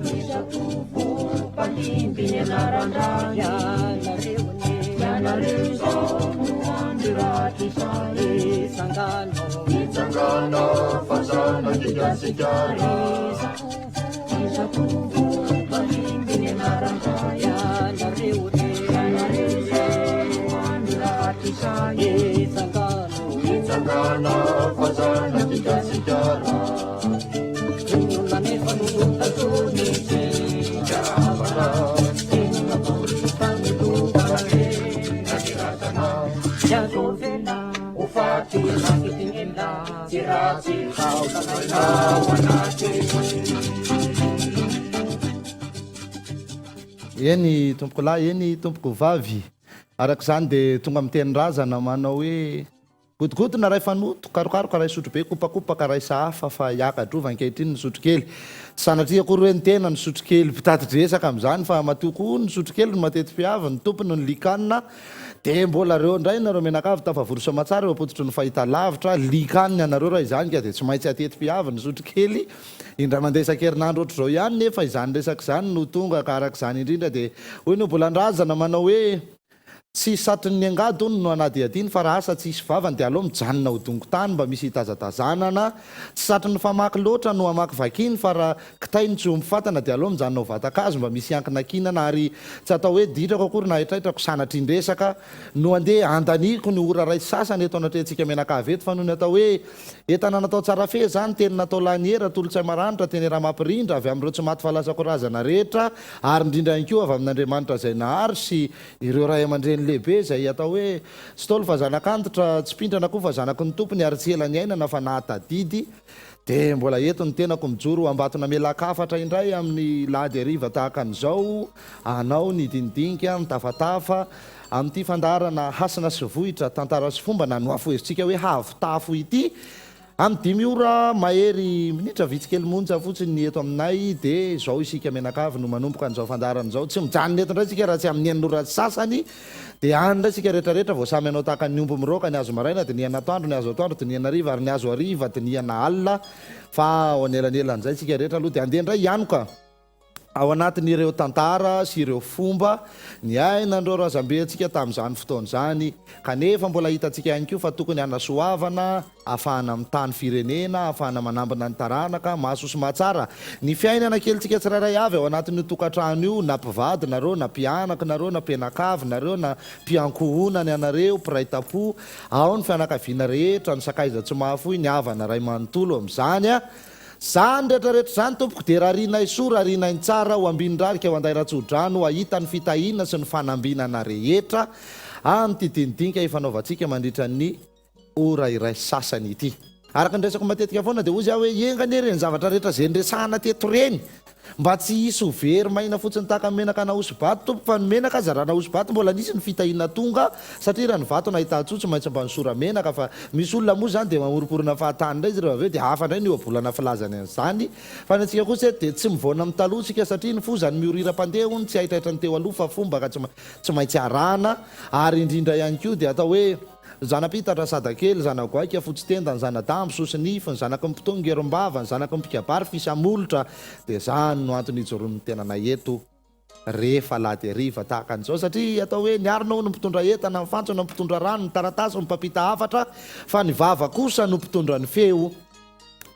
Rizatovo palimbiny anarandra ianareo zao no andro raty sary itsangana fasana kigasikara Rizatovo palimbiny anarandra ianareo zao no andro raty sary itsangana fasana kigasikara eny tompoko lahy eny tompoko vavy arak'izany dia tonga amin'ny tenin-drazana manao hoe godgodona ray fanoto karokaroka ray sotro be kopakopaka ray sahafa fa hiakadrova ankehitriny ny sotro kely sanatria akory hoe ny tena ny sotro kely mpitati-dresaka amin'izany fa matoko ny sotro kely no matety mpiavy ny tompony ny likanina dia mbola reo indray nareo menakavy tafavorosa matsara eo apototry ny fahita lavitra likaniny anareo raha izany ka dia tsy maintsy atety mpiavy ny sotro kely indra mandeha isan-kerinandro ohatr' izao ihany nefa izany resaka izany no tonga ka arak'izany indrindra dia hoy no mbola andrazana manao hoe tsy satrin'ny angady ony no anadiadiny fa raha asa tsy hisy vavany dia aloha mijanona ho dongo-tany mba misy hitazatazanana tsy satrin'ny famaky loatra no hamaky vakiny fa raha kitainy tsy ho mifatana dia aloha mijanona ho vatakazo mba misy ankinankinana ary tsy atao hoe ditrako akory na hitraitrako sanatrin-dresaka no andeha andaniko ny ora ray sasany eto anatrentsika menakavy eto fa noho ny atao hoe entana natao tsara fe zany teny natao laniera tolotsay maranitra teny raha mampirindra avy amin'ireo tsy maty falasakorazana rehetra ary indrindra ihany koa avy amin'Andriamanitra izay nahary sy ireo ray aman-dreny lehibe izay atao hoe tsy tolo fa zanak'antitra tsy pindrana koa fa zanaky ny tompony ary tsy elany ainana fa nahatadidy dia mbola eto ny tenako mijoro ambatona melakafatra indray amin'ny lady ariva tahaka an'izao anao ny dindinika mitafatafa amin'ity fandarana hasina sy vohitra tantara sy fomba na noafohezitsika hoe havitafo ity amin'ny 10 ora mahery minitra vitsikely monja fotsiny ny eto aminay dia izao isika menakavy no manomboka an'izao fandarana izao tsy mijanona eto indray tsika raha tsy amin'ny enina ora sasany dia any indray tsika rehetrarehetra vao samy anao tahaka ny omby miroaka ny azo maraina dia ny ana atoandro ny azo atoandro dia ny ana ariva ary ny azo ariva dia ny ana alina fa ao anelanelan'izay tsika rehetra aloha dia andeha indray ihany ka ao anatin'ireo tantara sy ireo fomba ny ainandreo razambe antsika tamin'izany fotoan'izany kanefa mbola hitantsika ihany koa fa tokony hanasoavana ahafahana amin'ny tany firenena ahafahana manambina ny taranaka mahasoso mahatsara ny fiainana kelyntsika tsirairay avy ao anatin'io tokantrano io na mpivady nareo na mpianaka nareo na mpianakavy nareo na mpiankohonany anareo mpiray-tapo ao ny fianakaviana rehetra ny sakaiza tsy mahafoy ny havana ray manontolo amin'izany a zany rehetrarehetra zany tompoko dia raha rinay soa raha rinainy tsara ho ambinirarika ho anday ratsodrano ahita ny fitahina sy ny fanambinana rehetra amin'ity dindinika ifanaovantsika mandritra ny ora iray sasany ity araka ndraisako matetika foana dia ozy aho hoe engany reny zavatra rehetra zay nresahana teto reny mba tsy hisy ho very mahina fotsiny tahaka menaka na osobato tompo fa ny menaka aza raha na osobato mbola nisy ny fitahina tonga satria raha ny vato nahita-tso tsy maintsy mba nisora menaka fa misy olona moa zany dia mamoroporona fahatany indray izy rehefa avy eo dia hafa indray ny oabolana filazany an'izany fa ny antsika kosa dia tsy mivoana amin'ny talohantsika satria ny fozany mioriram-pandeha ony tsy hahitrahitra ny teo aloha fa fomba ka tsy maintsy arahana ary indrindra ihany koa dia atao hoe zanapitatra sadakely zanagoaika fotsitenda ny zanadambo sosinify ny zanaky mpitonga erombava ny zanaky mpikabary fisamolotra dia zany no antony hijoron'ny tenanay eto rehefa lady ariva tahaka an'izao satria atao hoe niaronao no mpitondra entana nyfantso no mpitondra rano ny taratasy no mpampita hafatra fa ny vava kosa no mpitondra ny feo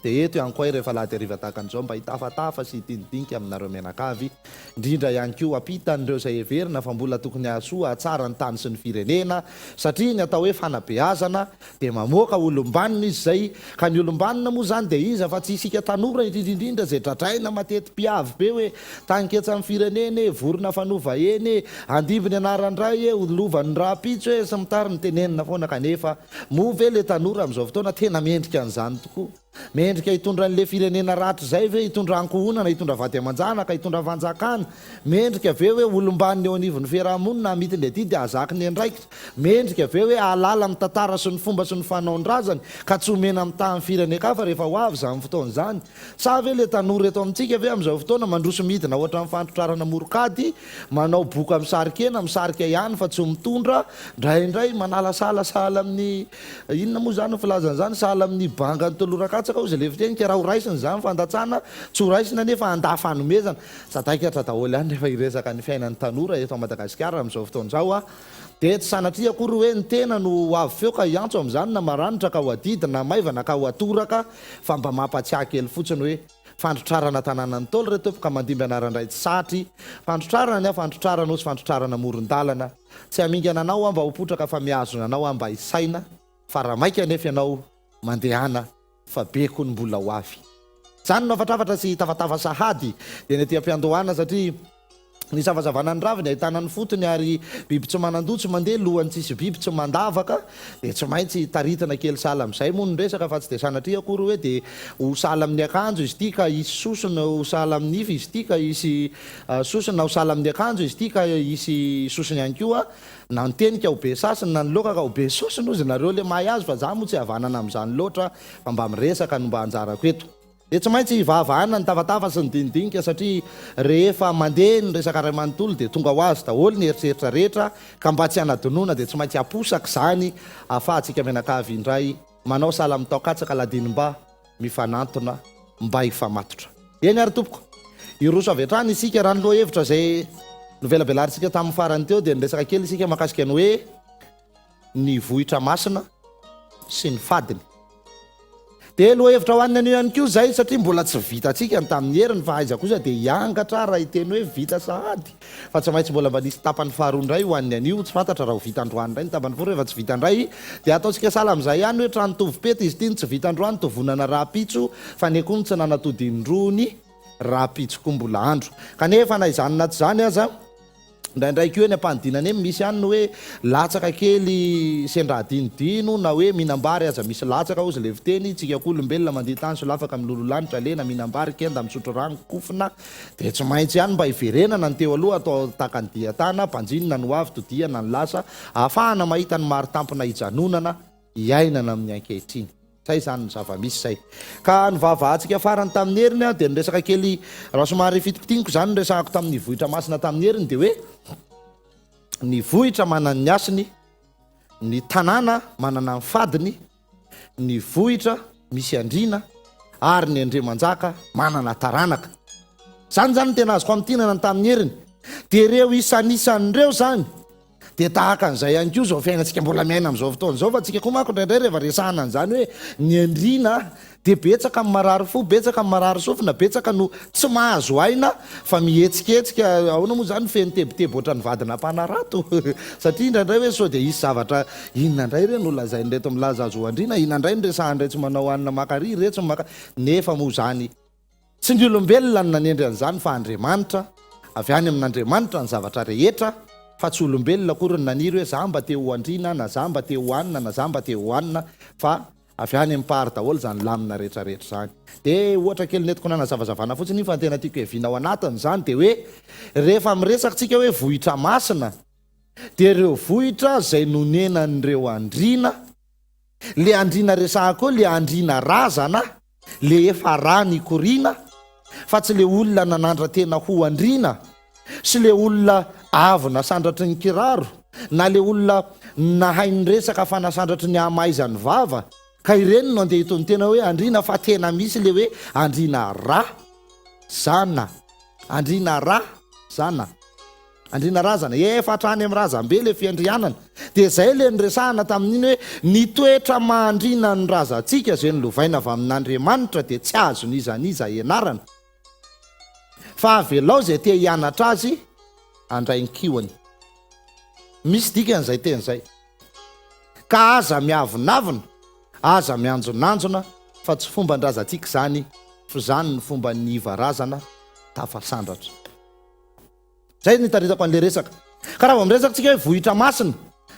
dia eto ihany koa rehefa lady ariva tahaka an'izao mba hitafatafa sy hitindinika aminareo menakavy indrindra ihany koa ampitan'ireo izay heverina fa mbola tokony hahasoa hatsara ny tany sy ny firenena satria ny atao hoe fanabeazana dia mamoaka olombanina izy zay ka ny olombanina moa zany dia iza fa tsy isika tanora indrindraindrindra zay dradraina matety mpiavy be hoe tanketsa amin'ny firenena e vorona fanova eny e andiviny anarandray e olovan'ny rapitso e sy mitary ny tenenina foana kanefa moa ve le tanora amin'izao fotoana tena mendrika an'izany tokoa mendrika hitondra an'le firenena ratra zay ve hitondra ankohonana hitondra vady amanjanaka hitondra vanjakana mendrika ave hoe olombaniny eo anivon'ny fiarahamonina amitin'le ty de azaki ny andraikitra mendrika ave hoe alala amin'ny tantara sy ny fomba sy ny fanaondrazany ka tsy omena amin'ny tahan'ny firenekafa rehefa ho avy zany fotoana zany sa ve le tanora eto amintsika ve amin'izao fotoana mandroso midina ohatra amin'ny fantrotrarana morokady manao boka misarikena misarika ihany fa tsy mitondra ndraindray manalasalasala amin'ny inona moa zany filazana zany sahala amin'ny banga ny tolorakatsaka o zay le fiteny ka raha ho raisiny zany fandatsana tsy ho raisina nefa andafa hanomezana sadaikatra daholo ihany rehefa iresaka ny fiainan'ny tanora eto Madagasikara amin'izao fotoana zao de tsy sanatria akory hoe ny tena no avy feo ka iantso amin'izany na maranitra ka ho adidina maivana ka ho atoraka fa mba mampatsiahy kely fotsiny hoe fantrotrarana tanànany tolo re tompoka mandimby anaran-dray tsy satry fantrotrarana ny fantrotrarana sy fantrotrarana moron-dalana tsy hamingana anao mba hopotraka fa miazona anao mba isaina fa raha maika nefa ianao mandehana fa beko ny mbola ho avy zany no afatrafatra sy tafatava sahady de ny aty-ampiandohana satria ny zavazavana ny raviny ahitana ny fotony ary biby tsy manandoha tsy mandeha lohany tsisy biby tsy mandavaka de tsy maintsy taritana kely sala amin'izay moa ny resaka fa tsy de sanatria akory hoe de ho sala amin'ny akanjo izy ity ka isy sosona ho sala amin'ny nify izy ity ka isy sosona ho sala amin'ny akanjo izy ity ka isy sosony ihany koa na ny tenika ho be sasiny na ny loka ka ho be sosiny ozy nareo le mahay azy fa za moa tsy havanana amin'izany loatra fa mba miresaka no mba anjarako eto de tsy maintsy vavahana ny tavatava sy ny dinidinika satria rehefa mandeha ny resaka ray manontolo de tonga ho azy daholo ny eritreritra rehetra ka mba tsy hanadonona de tsy maintsy aposaka zany ahafahantsika menakavy indray manao sala amin'ny taokatsaka ladinim-ba mifanantona mba hifamatotra eny ary tompoko iroso avy hatrany isika raha ny loha hevitra zay novelabelarintsika tamin'ny farany teo de nyresaka kely isika mahakasika ny hoe ny vohitra masina sy ny fadiny de loha hevitra hoanina anio ihany koa zay satria mbola tsy vitatsika ny tamin'ny heriny fa aiza kosa de hiangatra raha hiteny hoe vita sahady fa tsy maintsy mbola mba nisy tapany faharoa ndray hoaniny anio tsy fantatra raha ho vita androany ndray ny tapany foro rehefa tsy vita ndray de ataontsika sala amin'izay ihany hoe trano tovopety izy ity ny tsy vita androany tovonana raha-pitso fa ny koa ny tsy nanatodindrony raha-pitsokoa mbola andro kanefa na izany na tsy zany aza ndraindray keo ny ampanidinana eny misy ihany no hoe latsaka kely sendrahdinodino na hoe minambary aza misy latsaka ozy le fiteny tsika k'olombelona mandeha tany so lafaka milololanitra lena minambary kenda misotro rano kofina de tsy maintsy ihany mba hiverenana ny teo aloha atao takany diatana mpanjinona no avy todiana ny lasa ahafahana mahita ny maro tampona hijanonana hiainana amin'ny ankehitriny zay zany ny zava-misy zay ka nyvavahantsika farany tamin'ny heriny de nyresaka kely raha somary fitipitigniko zany nyresahako tamin'ny vohitra masina tamin'ny heriny de hoe ny vohitra manana ny asiny ny tanàna manana ny fadiny ny vohitra misy andrina ary ny andriamanjaka manana taranaka zany zany tena azoko amin'tinana tamin'ny heriny de reo isanisan'ireo zany de tahaka an'izay ihany koa zao fiainantsika mbola miaina amin'izao fotoana zao fa tsika koa manko indraindray rehefa resahana an'izany hoe ny andrina de betsaka amin'ny marary fo betsaka amin'ny marary sofina betsaka no tsy mahazo aina fa mihetsiketsika ahoana moa zany feny tebotebo oatra ny vadina mpanarato satria indraindray hoe so de isy zavatra inona indray re no lazainy reto milaza azo andrina inona indray ny resahany retsy manao anina makary retsy maka nefa moa zany tsy ny olombelona ny nanendry an'izany fa Andriamanitra avy any amin'Andriamanitra ny zavatra rehetra fa tsy olombelona akory ny naniry hoe za mba te ho andrina na za mba te ho anina na za mba te ho anina fa avy any amin'ny-pahary daholo zany lamina rehetrarehetra zany de ohatra kely netiko nana zavazavana fotsiny iny fa tena tiako hevinao anatiny zany de hoe rehefa miresaka tsika hoe vohitra masina de ireo vohitra zay nonenan'ireo andrina le andrina resahako le andrina razana le efa rany korina fa tsy le olona nanandra tena ho andrina sy le olona avo nasandratry ny kiraro na le olona nahainy resaka fa nasandratry ny amaizany vava ka ireny no andeha hitony tena hoe andrina fa tena misy le hoe andrina ra zana andrina ra zana andrina razana efa trany amin'ny razambe le fiandrianana de zay le nyresahana tamin'iny hoe ny toetra mahandrina ny razantsika zay ny lovaina avy amin'Andriamanitra de tsy azo nizaniza ianarana fa avelao zay te hianatra azy andray ny kiony misy dikan'izay teny zay ka aza miavonavina aza mianjonanjona fa tsy fomba ndrazatsika zany fa zany ny fomba nivarazana tafasandratra zay nitaritako an'le resaka ka raha vao miresaka tsika hoe vohitra masina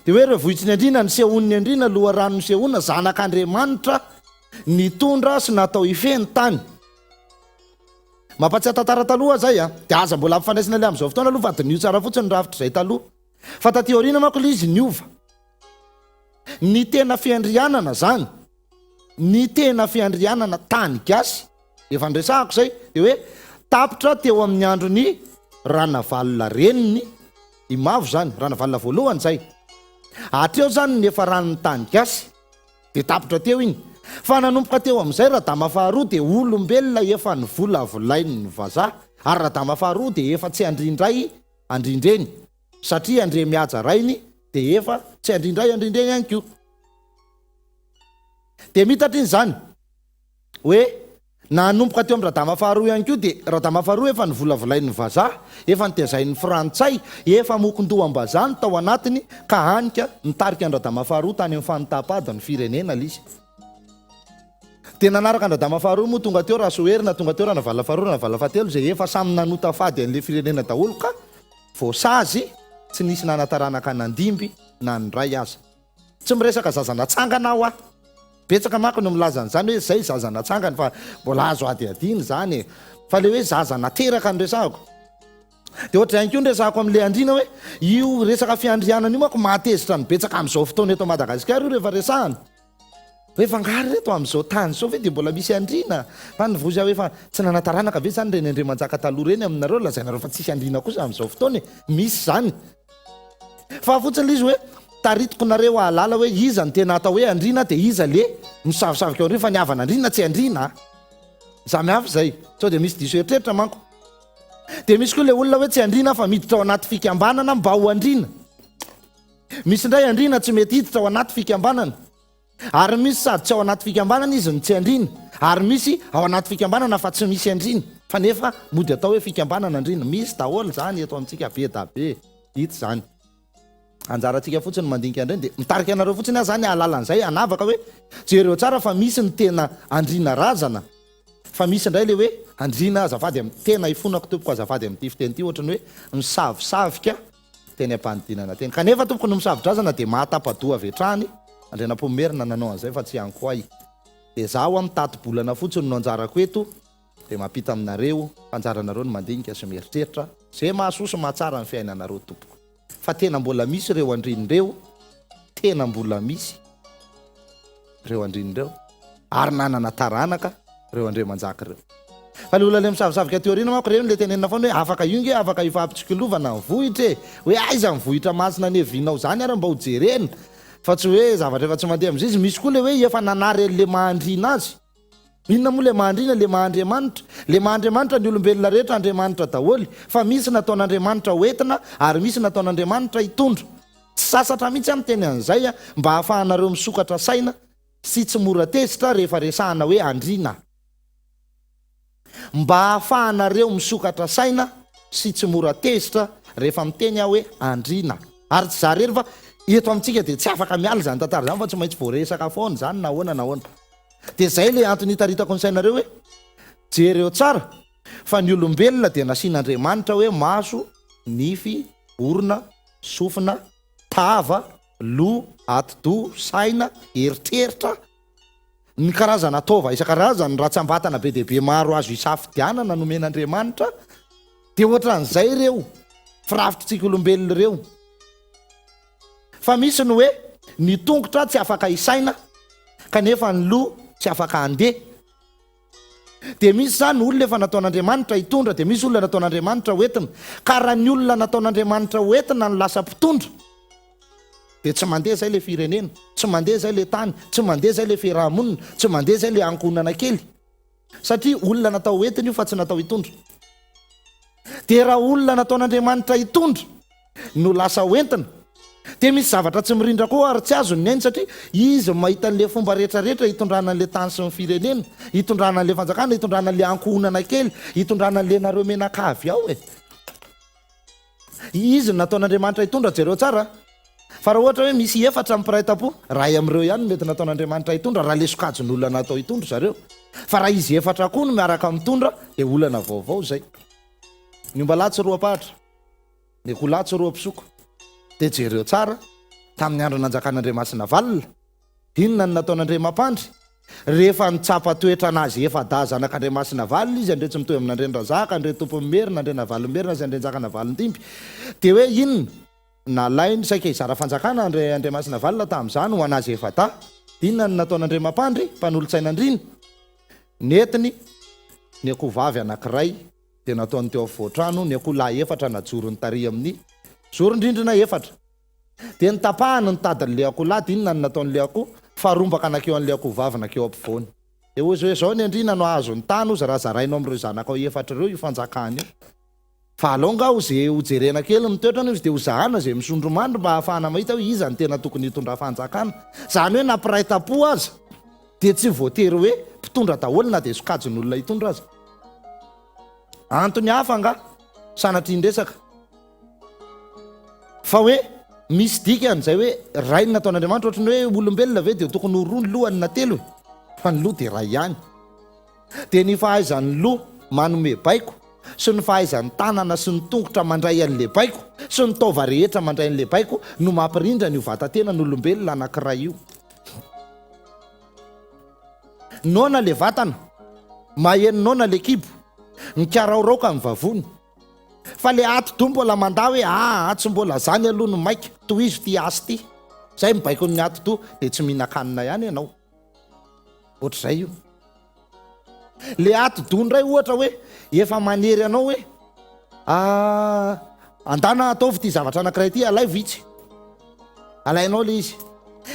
de hoe reo vohitry ny andrina ny sehon'ny andrina loha rano ny sehona zanak'Andriamanitra nitondra sy natao ifeny tany. Mampatsiahy tantara taloha zay dia aza mbola ampifandraisina le amin'izao fotoana aloha fa dinio tsara fotsiny rafitra zay taloha. Fa taty aoriana manko ilay izy niova. Ny tena fiandrianana zany, ny tena fiandrianana tany gasy efa ndresahako zay dia hoe tapitra teo amin'ny andron'ny ranavalona reniny Imavo zany, ranavalona voalohany zay. Hatreo zany ny efa ranony tany gasy dia tapitra teo iny. Fa nanomboka teo amin'izay Radama faharoa dia olombelona efa nivolavolainy ny vazaha, ary Radama faharoa dia efa tsy andrindray andrindreny, satria andre mihaja rainy dia efa tsy andrindray andrindreny ihany koa. Dia mitatra iny zany hoe nanomboka teo amin'ny Radama faharoa ihany koa dia Radama faharoa efa nivolavolainy ny vazaha, efa nitazainy Frantsay, efa mokondoham-bazaha ny tao anatiny ka hanika nitarika ny Radama faharoa tany amin'ny fanotam-padany firenena lizy. Dia nanaraka ny Radama faharoa moa tonga teo Rasoerina, tonga teo Ranavalona faharoa, Ranavalona fahatelo zay efa samy nanota fady an'ilay firenena daholo ka voasazy tsy nisy nanataranaka nandimby na ndray aza. Tsy miresaka zazanatsangana aho betsaka manko no milazana zany hoe zay zazanatsangana fa mbola azo ady adiny zany fa le hoe zazanateraka ny resahako. Dia ohatra ihany koa ny resahako amin'ilay andriana hoe io resaka fiandrianana io manko mahatezitra ny betsaka amin'izao fotoana eto Madagasikara io rehefa resahana. Hoe fangary reto amin'izao tany zao ve dia mbola misy andriana, fa nivozy aho hoe fa tsy nanataranaka ve zany reny Andriamanjaka taloha reny aminareo, lazainareo fa tsisy andriana kosa amin'izao fotoana misy zany. Fa fotsiny izy hoe taritiko nareo ahalala hoe iza ny tena atao hoe andriana dia iza le misavosavoka eo andriana fa ny havana andriana tsy andriana. Samy hafa zay, sao dia misy diso eritreritra manko. Dia misy koa le olona hoe tsy andriana fa miditra ao anaty fikambanana mba ho andriana. Misy indray andriana tsy mety hiditra ao anaty fikambanana, ary misy sady tsy ao anaty fikambanana izy ny tsy andriana, ary misy ao anaty fikambanana fa tsy misy andriana fa nefa mody atao hoe fikambanana andriana. Misy daholo zany eto amintsika be da be hita zany. Anjarantsika fotsiny mandinika andreny dia mitarika anareo fotsiny aho zany ahalalan'izay hanavaka hoe jereo tsara fa misy ny tena andriana razana, fa misy indray le hoe andriana azafady amin'ny tena ifonako tompoko azafady amin'ity fiteny ity ohatrany hoe misavosavika teny ampanidinana teny, kanefa tompoko no misavodrazana dia mahatapadoa avy hatrany. Andrianampomerina nanao an'izay fa tsy hanko ahy. Dia zaho mitato-bolana fotsiny no anjarako eto dia mampita aminareo fanjaranareo ny mandinika sy mieritreritra zay mahasoso mahatsara ny fiainanareo tompoko. Fa tena mbola misy ireo andrinireo, tena mbola misy ireo andrinireo ary nanana taranaka ireo Andriamanjaka ireo. Fa le olona le misavosavoka teoriana manko reny le tenenina foana hoe afaka io nge afaka ifampitsokilovana ny vohitra hoe aiza ny vohitra masina nevinao zany ary mba ho jerena, fa tsy hoe zavatra efa tsy mandeha amin'izay izy. Misy koa le hoe efa nanary le mahandrina azy. Inona moa le mahandrina? Le mahandriamanitra. Le mahandriamanitra ny olombelona rehetra Andriamanitra daholo, fa misy nataon'Andriamanitra hoentina ary misy nataon'Andriamanitra hitondra. Tsy sasatra mihitsy amin'ny teny an'izay mba hahafahanareo misokatra saina sy tsy mora tezitra rehefa resahana hoe andriana. Mba hahafahanareo misokatra saina sy tsy mora tezitra rehefa miteny aho hoe andriana. Ary tsy zarery fa eto amintsika dia tsy afaka miala zany tantara zany fa tsy maintsy voaresaka foana zany nahoana nahoana. Dia zay le antony hitaritako ny sainareo hoe jereo tsara fa ny olombelona dia nasian'Andriamanitra hoe maso, nify, orona, sofina, tava, lo, atido, saina, eritreritra, ny karazana taova isan-karazany ratsambatana be dia be maro azo isafidianana nomen'Andriamanitra. Dia ohatran'izay ireo firafitrintsika olombelona ireo. Fa misy ny hoe ny tongotra tsy afaka isaina kanefa ny lo tsy afaka handeha. Dia misy zany olona efa nataon'Andriamanitra hitondra, dia misy olona nataon'Andriamanitra hoentina. Ka raha ny olona nataon'Andriamanitra hoentina no lasa mpitondra dia tsy mandeha zay le firenena, tsy mandeha zay le tany, tsy mandeha zay le fiarahamonina, tsy mandeha zay le ankonana kely, satria olona natao hoentina io fa tsy natao hitondra. Dia raha olona nataon'Andriamanitra hitondra no lasa hoentina dia misy zavatra tsy mirindra koa ary tsy azo ny ainy, satria izy mahita an'le fomba rehetrarehetra hitondrana an'le tany sy ny firenena, hitondrana an'le fanjakana, hitondrana an'le ankohonana kely, hitondrana an'le nareo menakavy ao izy nataon'Andriamanitra hitondra jereo tsara. Fa raha ohatra hoe misy efatra mpiray-tampo, ray amin'ireo ihany mety nataon'Andriamanitra hitondra raha le sokajin'olona natao hitondra zareo. Fa raha izy efatra koa no miaraka mitondra dia olana vaovao zay. Ny ombalatsy roa pahatra, ny kolatsy roa pisoko. Dia jereo tsara tamin'ny andro nanjakan'Andriamasina valina, inona ny nataon'Andriamampandry rehefa nitsapa toetra anazy efa da zanak'Andriamasina valiny izy andre tsy mitoy amin'Andrianrazaka andre tompo merina andre navalomerina zy andre njaka navalontimby de hoe inona nalainy saika izara fanjakana Andriamasina valina tamin'izany ho anazy efa da inona ny nataon'Andre mampandry mpanolotsainandriny netiny ny akoho vavy anankiray de nataony teo avotrano ny akoho lahy efatra najorony tary amin'ny zorondrindrina efatra de nitapahany nitadin'le akoho lahy de inona ny nataon'le akoho faharombaka anakeo an'le akoho vavy nakeo ampovoany de ozy hoe zao ny andrina no azo ny tany ozy raha zarainao am'ireo zanakao efatra ireo io fanjakany io fa alonga ho zay hojerena kely mitoetrana izy de ho zahana zay misondromandry mba hahafahana mahita hoe iza ny tena tokony hitondra fanjakana zany hoe nampiraita-po aza de tsy voatery hoe mpitondra daholo na de sokajin'olona hitondra aza antony hafa nga sanatrindresaka fa hoe misy dikan'zay hoe ray nataon'Andriamanitra ohatrany hoe olombelona ve de tokony roa ny lohany na telo fa ny loha de ray ihany de ny fahaizan'ny loha manome baiko sy ny fahaizan'ny tanana sy ny tongotra mandray an'le baiko sy ny taova rehetra mandray an'le baiko no mampirindra ny vatatena n'olombelona anankiray io nona le vatana maheninona le kibo nikaraoroka ny vavony fa le ato do mbola manda hoe atsy mbola zany aloha no maika toy izy ty asy ty zay mibaiko ny ato do de tsy mihinakanina ihany ianao ohatr'izay io le ato do ndray ohatra hoe efa manery anao hoe andana ataovy ty zavatra anankiray ty alay vitsy alainao le izy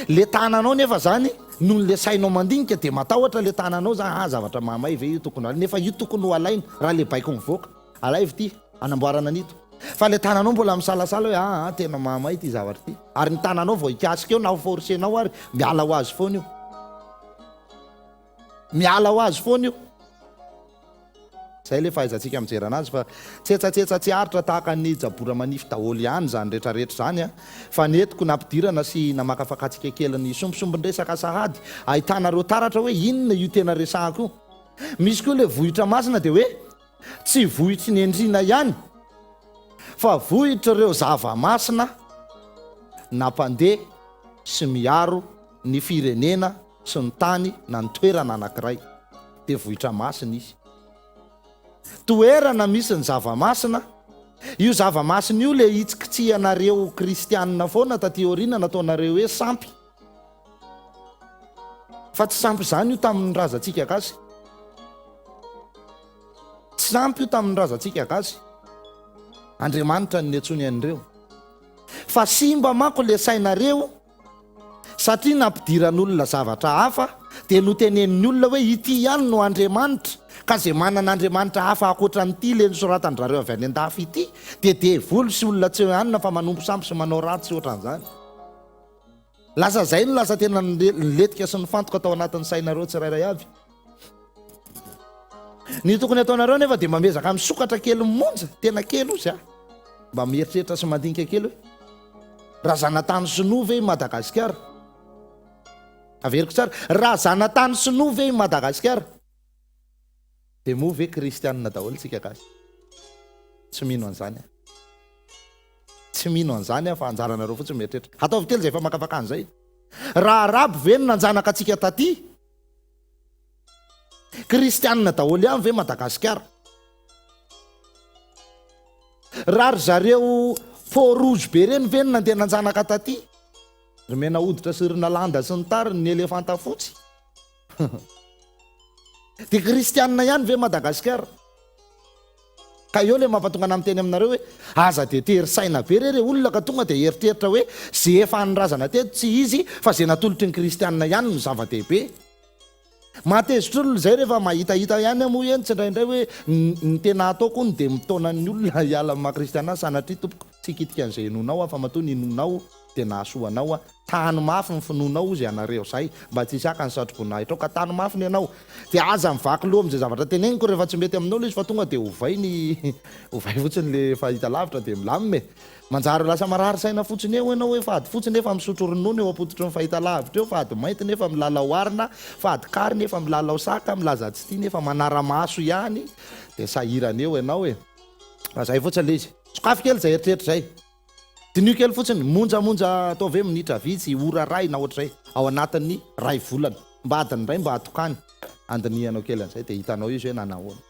le tananao nefa zany noho le sainao mandinika de matahotra le tananao za zavatra mamay ve io tokony ala nefa io tokony ho alaina raha le baiko mivoaka alayvy ty anamboarana anito fa le tananao mbola misalasala hoe tena mamay ty zavatra ty ary ny tananao vao ikasika eo na forcenao ary miala ho azy foana io miala ho azy foana io zay le fahaizantsika mijerana azy fa tsetsatetsa tsy aritra tahaka ny jabora manify daholo ihany zany rehetrarehetra zany fa netiko nampidirana sy namakafakatsika kely ny sombisombindresaka sahady ahitanareo taratra hoe inona io tena resahako io misy koa le vohitra masina de hoe tsy vohitry ny endrina ihany fa vohitra ireo zava-masina nampandeha sy miaro ny firenena sy ny tany na ny toerana anankiray de vohitra masina izy toerana misy ny zava-masina io zava-masina io le hitsikitsyanareo kristianina foana taty oriana nataonareo hoe sampy fa tsy sampy zany io tamin'ny razantsika gasy tsy sampy io tamin'ny razantsika gasy Andriamanitra ny antsony an'ireo fa simba mako le sainareo satria nampidiran'olona zavatra hafa de notenenin'ny olona hoe ity ihany no Andriamanitra ka zay manan'Andriamanitra hafa akoatra nyity le nisoratandrareo avy any an-dafy ity de volo sy olona tsy hanina fa manompo sampy sy manao ratsy ohatran'izany lasa zay no lasa tena niletika sy ny fantoka atao anatin'ny sainareo tsirairay avy ny tokony ataonareo nefa de mamezaka misokatra kely monja tena kely ozy mba mieritreritra sy mandinika kely hoe raha zanatany sinoa ve i Madagasikara averiko tsara raha zanatany sinoa ve i Madagasikara de moa ve kristianina daholo tsika gasy tsy mino an'izany tsy mino an'izany fa anjaranareo fotsiny mieritreritra ataovy telo zay fa makafaka an'izay raha arabo ve no nanjanaka atsika taty kristianina daholo ihany ve Madagasikara raha ry zareo pôrozy be reny ve no nandeha nanjanaka taty ry mena hoditra sy rina landa sy ny tariny ny elefanta fotsy de kristianina ihany ve Madagasikara ka eo le mampatonga ana miteny aminareo hoe aza de tery saina be re olona ka tonga de eritreritra hoe zay efa nyrazana teto tsy izy fa zay natolotry ny kristianina ihany no zava-dehibe matezitra olona zay rehefa mahitahita ihany moa eny tsy indraindray hoe ny tena ataoko ny de mitaonan'ny olona hiala maha-kristiana sanatria tompoko tsy hikitika an'izay inonao fa matoa ny inonao de nahasoanao tany mafy ny finoanao izy anareo zay mba tsy isaka ny satrobonahitrao ka tany mafy ny ianao de aza mivaky loha am'izay zavatra teneniko rehefa tsy mety aminao le izy fa tonga de hovay fotsiny le fahita lavitra de milamime manjary lasa marary saina fotsiny eo ianao hoe fady fotsiny nefa misotro ronono eo apototry ny fahita lavitra eo fady mainty nefa milalao arina fady kary nefa milalao saka milaza tsy ty nefa manara-maso ihany de sahirana eo ianao e zay fotsiny le izy sokafy kely zay eritreritra zay dinio kely fotsiny monjamonja atao ve minitra vitsy ora ray na ohatr'izay ao anatin'ny ray volana mba adiny ray mba atokany andinianao kely an'izay dia hitanao izy hoe nanahoana.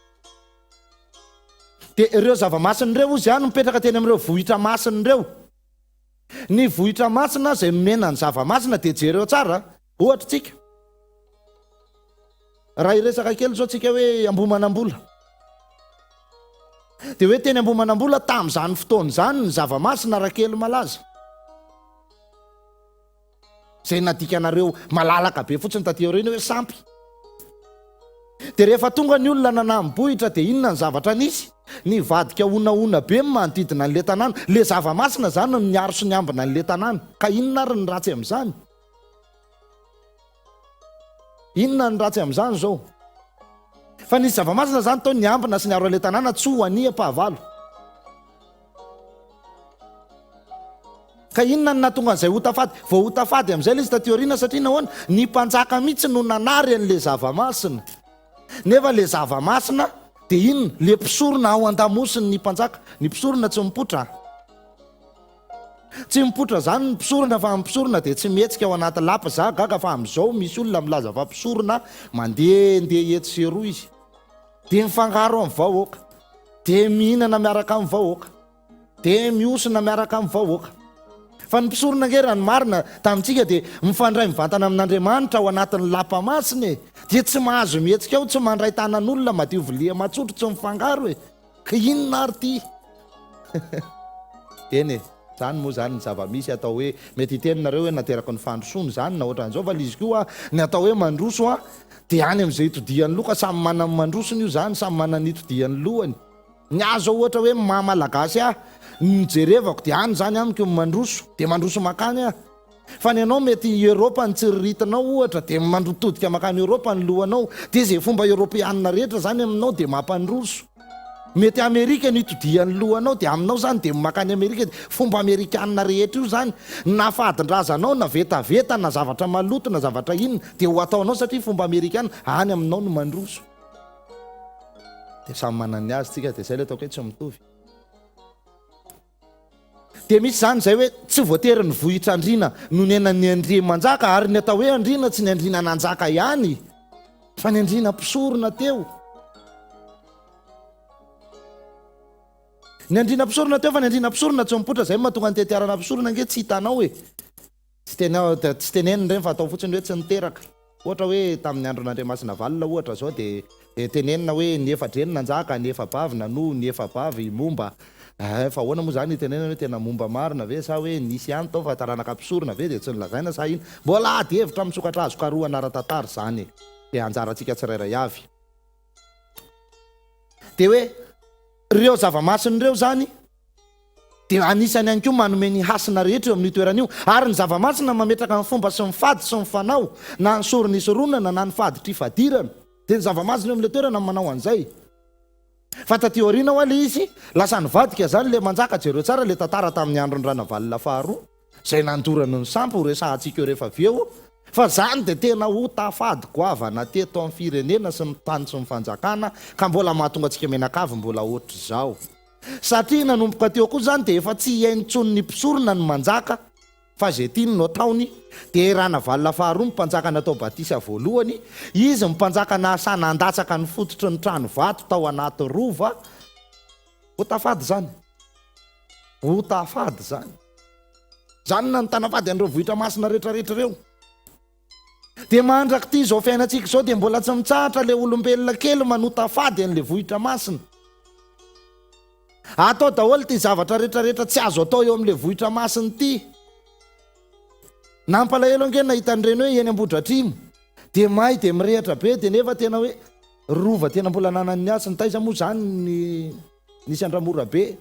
Dia ireo zava-masiny ireo izy ihany mipetraka teny amin'ireo vohitra masiny ireo. Ny vohitra masina izay nomena ny zava-masina dia jereo tsara. Ohatra tsika raha iresaka kely zao tsika hoe Ambohimanambola, dia hoe teny Ambohimanambola tamin'izany fotoana izany ny zava-masina raha kely malaza izay nadikanareo malalaka be fotsiny taty aoriana hoe sampy. Dia rehefa tonga ny olona nanambohitra dia inona ny zavatra nisy? Ny vadika onaona be manodidina an'le tanàna. Le zava-masina zany no niaro sy niambina an'le tanàna. Ka inona ary ny ratsy amin'izany? Inona ny ratsy amin'izany zao? Fa nisy zava-masina zany tao niambina sy niaro an'le tanàna tsy ho ania-pahavalo. Ka inona ny nahatonga an'izay hotafady? Vao hotafady amin'izay le izy taty aoriana satria nahoana? Ny mpanjaka mihitsy no nanary an'le zava-masina. Nefa le zava-masina dia inona? Le mpisorona ao an-damosiny ny mpanjaka. Ny mpisorona tsy mipotra. Tsy mipotra zany ny mpisorona, fa mpisorona dia tsy mihetsika ao anaty lapa. Za gaga fa amin'izao misy olona milaza fa mpisorona mandeha eto sy eroa izy. Dia mifangaro amin'ny vahoaka, dia mihinana miaraka amin'ny vahoaka, dia miosona miaraka amin'ny vahoaka. Fa ny mpisorona nge raha ny marina tamintsika dia mifandray mivantana amin'Andriamanitra ao anatin'ny lapa masina e. Dia tsy mahazo mihetsika ao, tsy mandray tanan'olona madio vilia matsotro, tsy mifangaro e. Ka inona ary ty? Eny e, zany moa zany ny zava-misy atao hoe mety hiteninareo hoe nateraka ny fandrosoana zany na ohatran'izao, fa izy koa ny atao hoe mandroso dia any amin'izay itodian'ny loka, samy manana ny mandrosony io zany, samy manana ny itodian'ny lohany. Ny azo ohatra hoe mahamalagasy nijerevako dia any zany amiko mandroso, dia mandroso makany fa ny anao mety Europa ny tsiriritinao ohatra dia mandrotodika makany Europa ny lohanao, dia izay fomba Europeanina rehetra zany aminao dia mampandroso. Mety Amerika ny itodian'ny lohanao dia aminao zany dia makany Amerika, fomba Amerikanina rehetra io zany na fadin-drazanao na vetaveta na zavatra maloto na zavatra inona dia ho ataonao satria fomba Amerikana any aminao no mandroso. Dia samy manana azy tsika, dia izay le ataoko hoe tsy mitovy. Dia misy zany izay hoe tsy voatery ny vohitra andriana no nenany andriamanjaka, ary ny atao hoe andriana tsy ny andriana nanjaka ihany fa ny andriana mpisorona teo. Ny andriana mpisorona teo fa ny andriana mpisorona tsy mipotra, izay mahatonga ny tetiarana mpisorona nge tsy hitanao e. Tsy teneniny ireny fa atao fotsiny hoe tsy niteraka. Ohatra hoe tamin'ny andro n'Andriamasina valina ohatra zao dia tenenina hoe ny efadreny nanjaka, ny efabavy nano, ny efabavy momba. Fa ahoana moa zany tenenina hoe tena momba marina ve sa hoe nisy ihany tao fa taranaka mpisorona ve dia tsy nilazaina sa ino? Mbola ady hevitra misokatra azo karoa anara-tantara zany. Dia anjarantsika tsirairay avy. Dia hoe ireo zava-masiny ireo zany dia anisany ihany koa manome ny hasina rehetra eo amin'ny toerana io. Ary ny zava-masina mametraka ny fomba sy ny fady sy ny fanao, na ny sorony soronana na ny fady trifadirana, dia ny zava-masina eo amin'ilay toerana manao an'izay. Fa taty aoriana ho le izy lasa nivadika zany le manjaka, jereo tsara le tantara tamin'ny andron'ny ranavalina faharoa izay nandorany ny sampy ho resahantsika eo rehefa avy eo. Fa zany dia tena ho tafady goavana teto amin'ny firenena sy ny tany sy ny fanjakana, ka mbola mahatonga antsika menakavy mbola ohatr' izao. Satria nanomboka teo koa zany dia efa tsy hiaintsony ny mpisorona ny manjaka, fa zay tiany no ataony. Dia rana valina faharoa mpanjaka natao batisa voalohany, izy mpanjaka nahasana andatsaka ny fototry ny trano vato tao anaty rova. Ho tafady zany, ho tafady zany. Zany na ny tanafady an'ireo vohitra masina rehetrarehetra ireo. Dia mandrak' ty izao fiainantsika izao dia mbola tsy mitsahatra le olombelona kely manota fady an'le vohitra masina. Atao daholo ty zavatra rehetrarehetra tsy azo atao eo amin'le vohitra masina ty. Nampalahelo ange nahita an'ireny hoe eny Ambohidratrimo dia may dia mirehatra be, dia nefa tena hoe rova tena mbola nanany asany. Taiza moa zany nisy andramora be,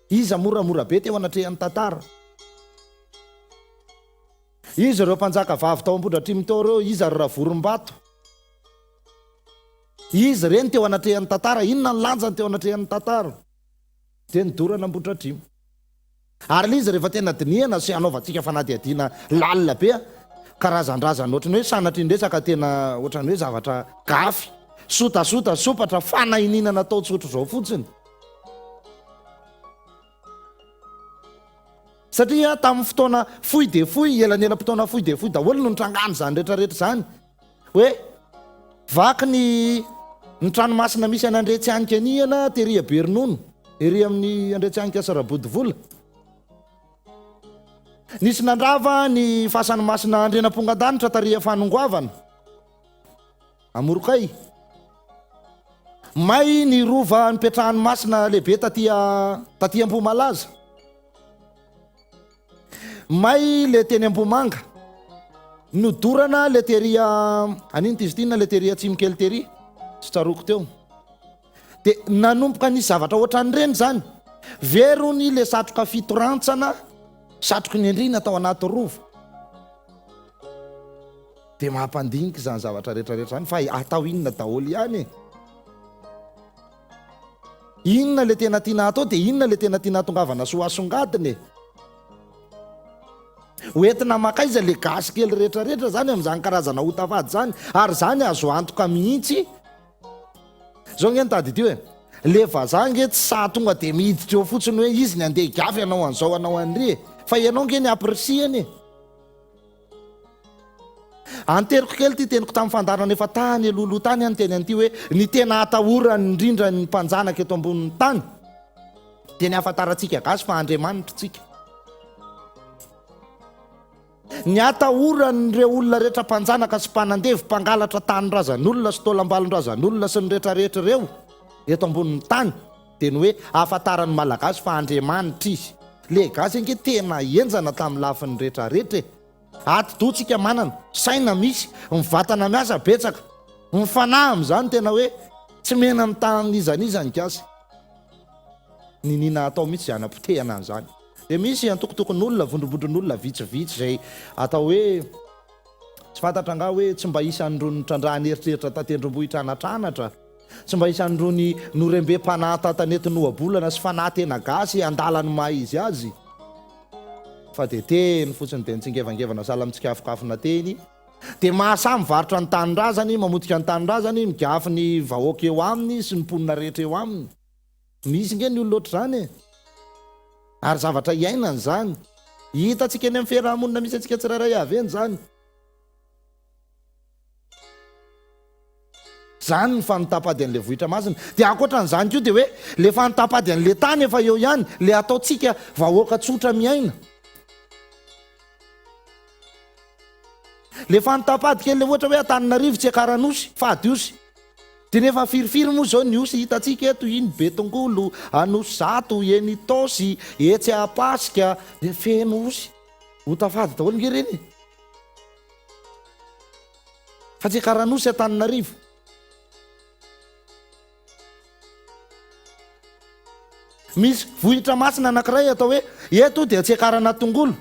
iza moramora be teo anatrehan'ny tantara. Izy ireo mpanjaka vavy tao Ambohidratrimo teo ireo, iza ry Ravorim-bato, izy ireny teo anatrehan'ny tantara. Inona ny lanjany teo anatrehan'ny tantara? Dia nidorana Ambohidratrimo. Ary le izy rehefa tena dinihana sy anaovantsika fanadihadiana lalina be, karazan-drazana ohatrany hoe sanatry-ndresaka tena ohatrany hoe zavatra gafy, sotasota sopatra fanahininana atao tsotro zao fotsiny. Satria tamin'ny fotoana fohy de fohy, elanela-potoana fohy de fohy daholo no nitrangany zany rehetrarehetra zany. hoe vaky ny tranomasina misy an'Andretsianika aniana teria be ronono ery amin'ny Andretsianika Sarabodivola. Nisy nandrava ny fahasanomasina Andrenampongadanitra taria fanongoavana Amorokay. May ny rova nipetrahany masina lehibe taty Ambomalaza. May le teny Ambomanga. Nodorana le teria aniny tizitina le teria Tsimikely tery sy tsaroko teo. De nanomboka ny zavatra ohatran'ireny zany. Verony le satroka fitorantsana, satroky ny andrina tao anaty rova. De mahampandinika zany zavatra rehetrarehetra zany fa atao inona daholo ihany. Inona le tena tiana atao de inona le tena tiana tongavana soasongadiny. Hoentina makaiza le gasy kely rehetrarehetra zany amin'izany karazana hotavady zany, ary zany azo antoka mihitsy. Zao nge nitady ity hoe le vazaha nge tsy sa tonga de miditra eo fotsiny hoe izy ny andeha gafy anao an'izao anao an'ry, fa ianao nge ny apresiany. Anteriko kely ty teniko tamin'ny fandarana efa tany lolo tany any teny an'ity hoe ny tena atahorany indrindra ny mpanjanaka eto ambonin'ny tany de ny ahafantarantsika gasy fa Andriamanitra tsika. Ny atahoran'ireo olona rehetra mpanjanaka sy mpanandevy mpangalatra tanin-drazan'olona sy taolam-balon-drazan'olona sy ny rehetrarehetra ireo eto ambonin'ny tany de ny hoe ahafantaran'ny malagasy fa Andriamanitra izy. Le gasy ange tena enjana tamin'ny lafin'ny rehetrarehetra. Ati-dotsika manana, saina misy, mivatana miasa betsaka, mifanahy amin'izany tena hoe tsy mena mitany izan'izany gasy. Ninina atao mihitsy zany apotehana an'izany. De misy antokotokon'olona, vondrobondron'olona vitsivitsy zay atao hoe tsy fantatra nga hoe tsy mba isan'irony trandrahany eritreritra tatendrombohitra anatranatra, tsy mba isan'irony norembe mpanahy tanetinoabolana sy fanahy tena gasy andalany maha izy azy. Fa de teny fotsiny de nitsingevangevana sala mitsikafokafona teny. De mahasamy varotra ny tanindrazany, mamotika ny tanindrazany, migafy ny vahoaka eo aminy sy ny mponina rehetra eo aminy. Misy nge ny olona oatra zany e. Ary zavatra iainany zany. Hitantsika eny amin'ny fiarahamonina misy antsika tsirairay avy eny zany. Zany ny fanotapady an'le vohitra masina. De ankoatran'izany koa de hoe le fanotapady an'le tany efa eo ihany, le ataotsika vahoaka tsotra miaina. Le fanotapady kely le ohatra hoe Antananarivo tsy Akaranosy, Fadiosy. De nefa firifiry moa zao ny osy hitantsika eto iny Betongolo, Anosato, eny Taosy, etsy Apasika, de feno osy. Hotafady daholo nge reny. Fa tsy Akaranosy Antananarivo. Misy vohitra masina anankiray atao hoe eto de tsy akarana tongolo,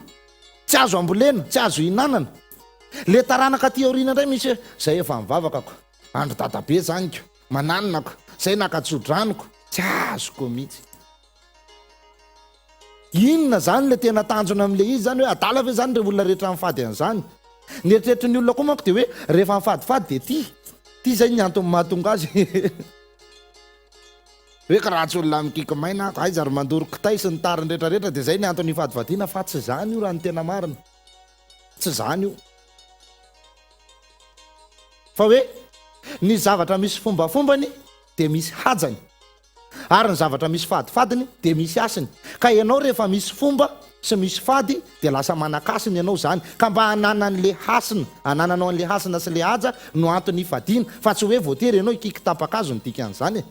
tsy azo ambolena, tsy azo hinanana. Le taranaka ty aoriana indray misy hoe zay efa mivavakako, andro dadabe zaniko, mananonako, zay nakatsodraniko, tsy azoko mihitsy. Inona zany le tena tanjona amin'le izy zany hoe adala ve zany re olona rehetra mifady an'izany. Ny eritreritry ny olona koa manko de hoe rehefa mifadifady de ty zay ny antony mahatonga azy. Hoe ka raha tsy olona mikiky maina ay zary mandoro kitay sy ny tariny rehetrarehetra de zay ny antony ifadivadiana, fa tsy zany io raha ny tena marina. Tsy zany io. Fa hoe ny zavatra misy fombafombany de misy hajany, ary ny zavatra misy fadifadiny de misy asiny. Ka ianao rehefa misy fomba sy misy fady de lasa manakasiny ianao zany, ka mba hananan'le hasina, hanananao an'le hasina sy le haja no antony ifadiana, fa tsy hoe voatery ianao ikiky tapaka azo ny dikan'izany.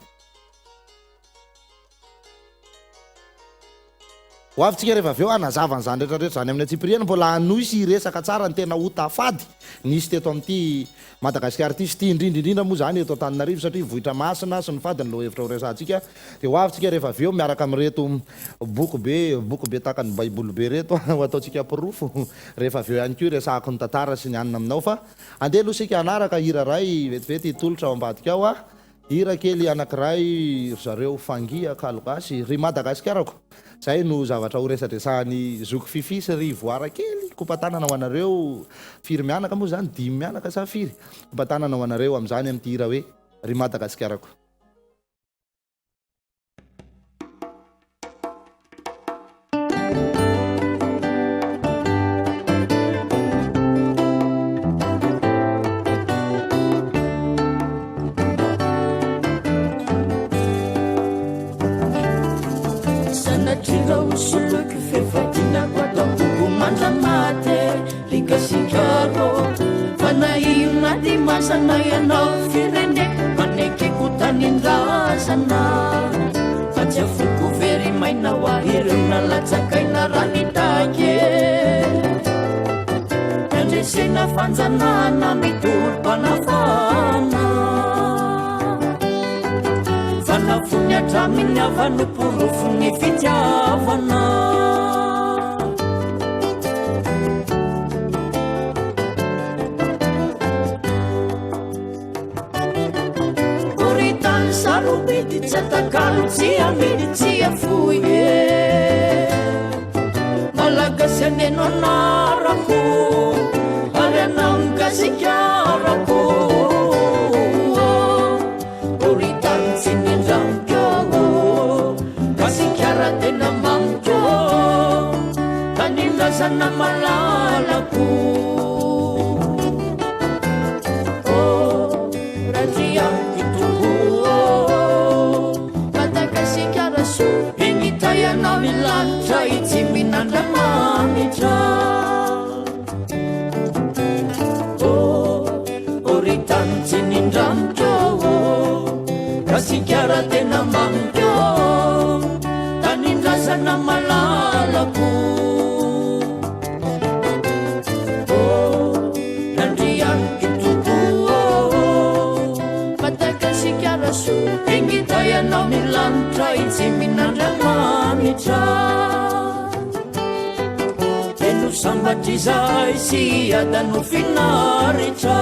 Ho avintsika rehefa avy eo anazava an'izany rehetrarehetra zany amin'ny Atsipiriana, mbola anoisy resaka tsara ny tena hotafady nisy teto amin'ity Madagasikara ity sy ity indrindrindrindra moa zany eto Antananarivo, satria vohitra masina sy ny fady ny lo hevitra ho resantsika. De ho avintsika rehefa avy eo miaraka amin'reto boky be tahaka ny baiboly be reto ho ataontsika pirofo. Rehefa avy eo ihany koa resahako ny tantara sy ny anina aminao, fa andeha aloha sika anaraka hira ray vetivety hitolotra ao ambadika ao a. Hira kely anankiray zareo Fangia Kalogasy ry Madagasikarako. Zay no zavatra ho resadresahany Zoky Fifi sy ry Voara kely kompatanana ho anareo. Firy mianaka moa zany, 5 mianaka sa firy kompatanana ho anareo amin'izany amin'ity hira hoe ry Madagasikarako. soloky fefadinako ataoko mandramate rikasikaro fanaina dy masana ianao firene manekeko tanindrazana fa tsy afoko very maina hoahireo nalatsakaina ranitake andresena fanjanana mitoro-panafana fanafony atraminy avanoporofony fitiavana oritany sarobity tsy atakalo tsy amidy tsy afoye malagasy aneno anarako ary anao ngasikarako oritany tsy nindramiko gasikara tena mamiko tanindrazana malalako Enitayanao ilanitra itsy minandramamitra oritany tsy nindramiko gasikara tena mamiko tanindrazana malalako nandrianiko toko matagasikara so enitayanao milanitra itsy minandramamitra eno sambatry zay sy adano finaritra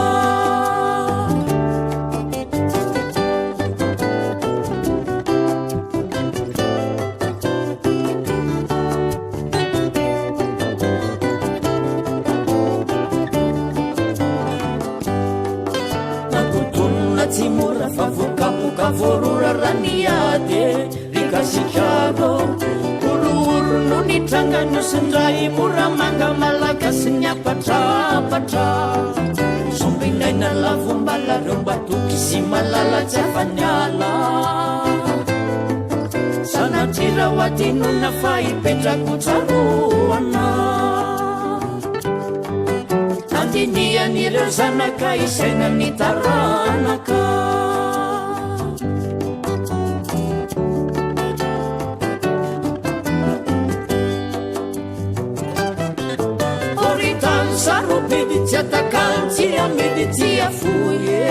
nakotonona tsy mora fa vokapoka vorora raniade rikasikaro orooro no nitrangano sindray mora manga malagasy ny apatrapatra sombinaina lavombalareo mbatoky sy malala tsy afaniala sanatrira ho atinona fa ipetrako tsaroana andinian'ireo zanaka isaina ny taranaka oritany sarobedy tsy atakalo tsy amidy tsy afoye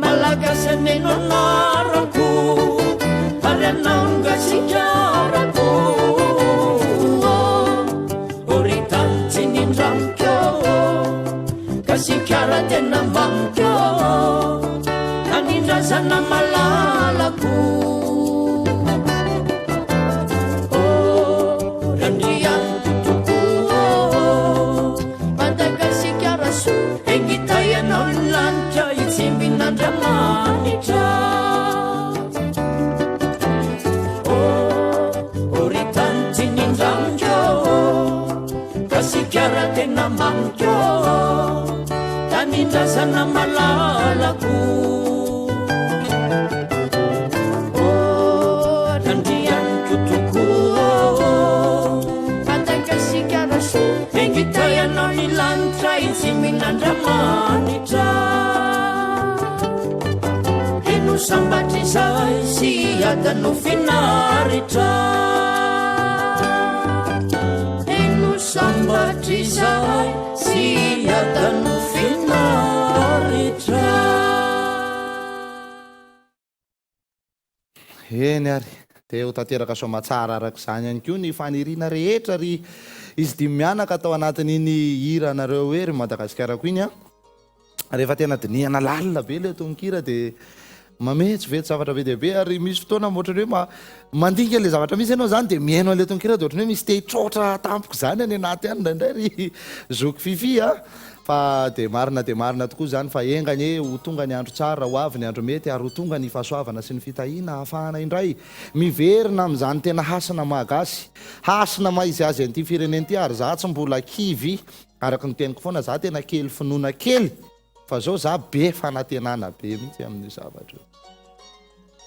malagasy aneno anarako ary anao ngasikarako oritany tsy nindramiko gasikara tena mamiko tanindrazana malalako randrianiko toko madagasikara so engitayanao ny lanitra itsy minandramanitra oritany tsy nindramiko gasikara tena mamiko tanindrazana malalako randrianiko toko madagasikara so engitayanao ny lanitra itsy minandramanitra eno sambatry zay sy adano finaritra eno sambatry zay sy adano finaritra eny ary de ho tanteraka somatsara araka izany ihany koa ny fanirina rehetra ry izy dimy mianaka atao anatin'iny hira anareo hoe ry madagasikarako iny a rehefa tena dinihana lalina be le tonkira de mametsy vetsy zavatra be deabe ary misy fotoana ohatrany hoe mandinika le zavatra misy ianao zany de mihaino an'le tonkira de ohatrany hoe misy te hitrotra tampoko zany any anaty any ndraindray ry zoky fifi a fa de marina tokoa zany fa engany ho tonga ny andro tsara ho avy ny andro mety ary ho tonga ny fahasoavana sy ny fitahina ahafahana indray miverina amin'izany tena hasina mahagasy hasina maizy azy an'ity fireneny ty ary za tsy mbola kivy araka ny teniko foana za tena kely finoana kely fa zao za be fanantenana be mihitsy amin'io zavatra io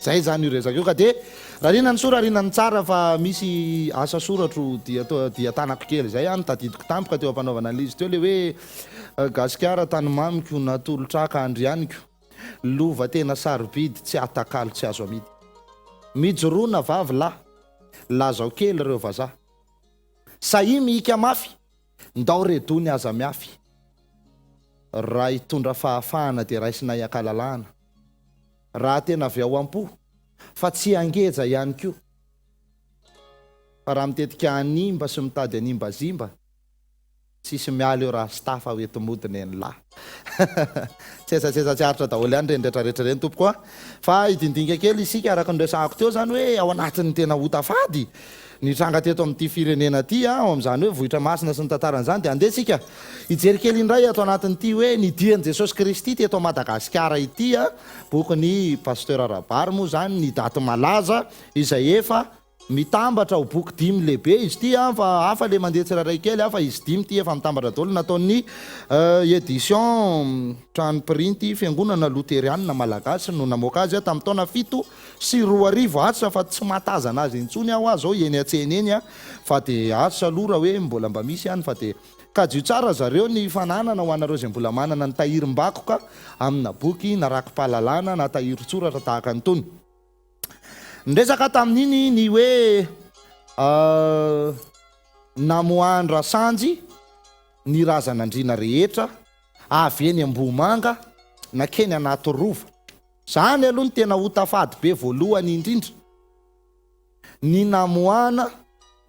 zay zany io rezaka io ka de raha rina ny sora rina ny tsara fa misy asa soratro dia tanako kely zay any tadidiko tampoka teo ampanaovana an'izy teo le hoe gasikara tanymamiko natolotraka andrianiko lova tena sarobidy tsy atakalo tsy azo amidy mijoroana vavy lahy lazao kely reo vazaha sahi mihika mafy ndao redony aza miafy raha hitondra fahafahana de raisina iakalalana raha tena avy ao am-po fa tsy angeja ihany koa fa raha mitetika animba sy mitady animbazimba tsisy miala eo raha stafa hoetomodiny eny lahy tsetsatsiaritra daholo ihany rendretrarehetra reny tompoko a fa hidindinga kely isika araka nresahako teo zany hoe ao anatin'ny tena hotafady nitranga teto amin'ity firenena ty ao am'izany hoe vohitra masina sy ny tantaran'izany de andesika hijery kely indray ato anatin'ity hoe nidian'i Jesosy Kristy teto Madagasikara ity a boky pasteur Rabary moa zany ny daty malaza izay efa mitambatra ho boky 5 lehibe izy ty fa hafa le mandeha tsirairay kely fa izy 5 ty efa mitambatra daholo nataon'ny édition trano printy fiangonana loterianina malagasy no namoaka azy tamin'ny taona 7 sy 2000 atsa fa tsy matazana azy intsony aho azao eny atsena eny fa de asa lora hoe mbola mba misy ihany fa de kadio tsara zareo ny fananana ho anareo zay mbola manana ny tahirim-bakoka amina boky naraki-pahalalana na tahirin-tsoratra tahaka nytony ndresaka tamin'iny ny hoe namoandra sanjy ny razanandriana rehetra avy eny Ambomanga nakeny anaty rova zany aloha ny tena hotafady be voalohany indrindra ny namoana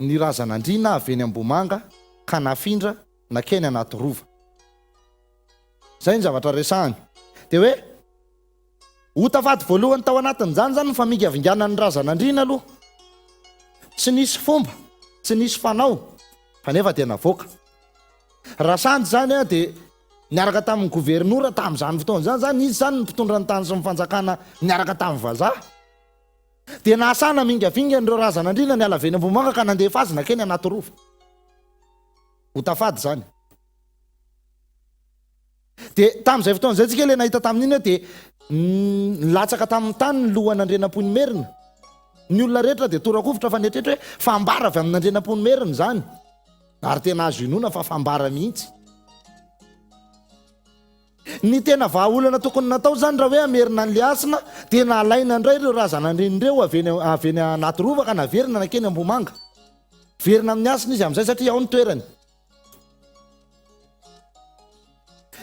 ny razanandriana avy eny Ambomanga ka nafindra nakeny anaty rova zay ny zavatra resahany de hoe hotafady voalohany tao anatin'izany zany famingavingana ny razanandriana aloha tsy nisy fomba tsy nisy fanao fa nefa tena voaka raha sandy zany a de niaraka tamin'ny gouvernoura tamin'izany fotoana zany izy zany ny mpitondra ny tany sy mifanjakana niaraka tamin'ny vazaha de nasana mingavingana ireo razanandriana ny alaveny Ambomanga ka nandefa azy nakeny anaty rova hotafady zany de tamin'izay fotoana zay tsika le nahita tamin'iny de nilatsaka tamin'ny tany ny lohan'Andrianampoiny Merina ny olona rehetra de torakovitra fanetretra hoe fambara avy amin'Andrianampoiny Merina zany ary tena azo inona fa fambara mihitsy ny tena vahaolana tokony natao zany raha hoe amerina an'le asina de nalaina indray ireo razanandrinireo avy eny anaty rova ka naverina nakeny Ambomanga verina amin'ny asina izy amin'izay satria ao ny toerany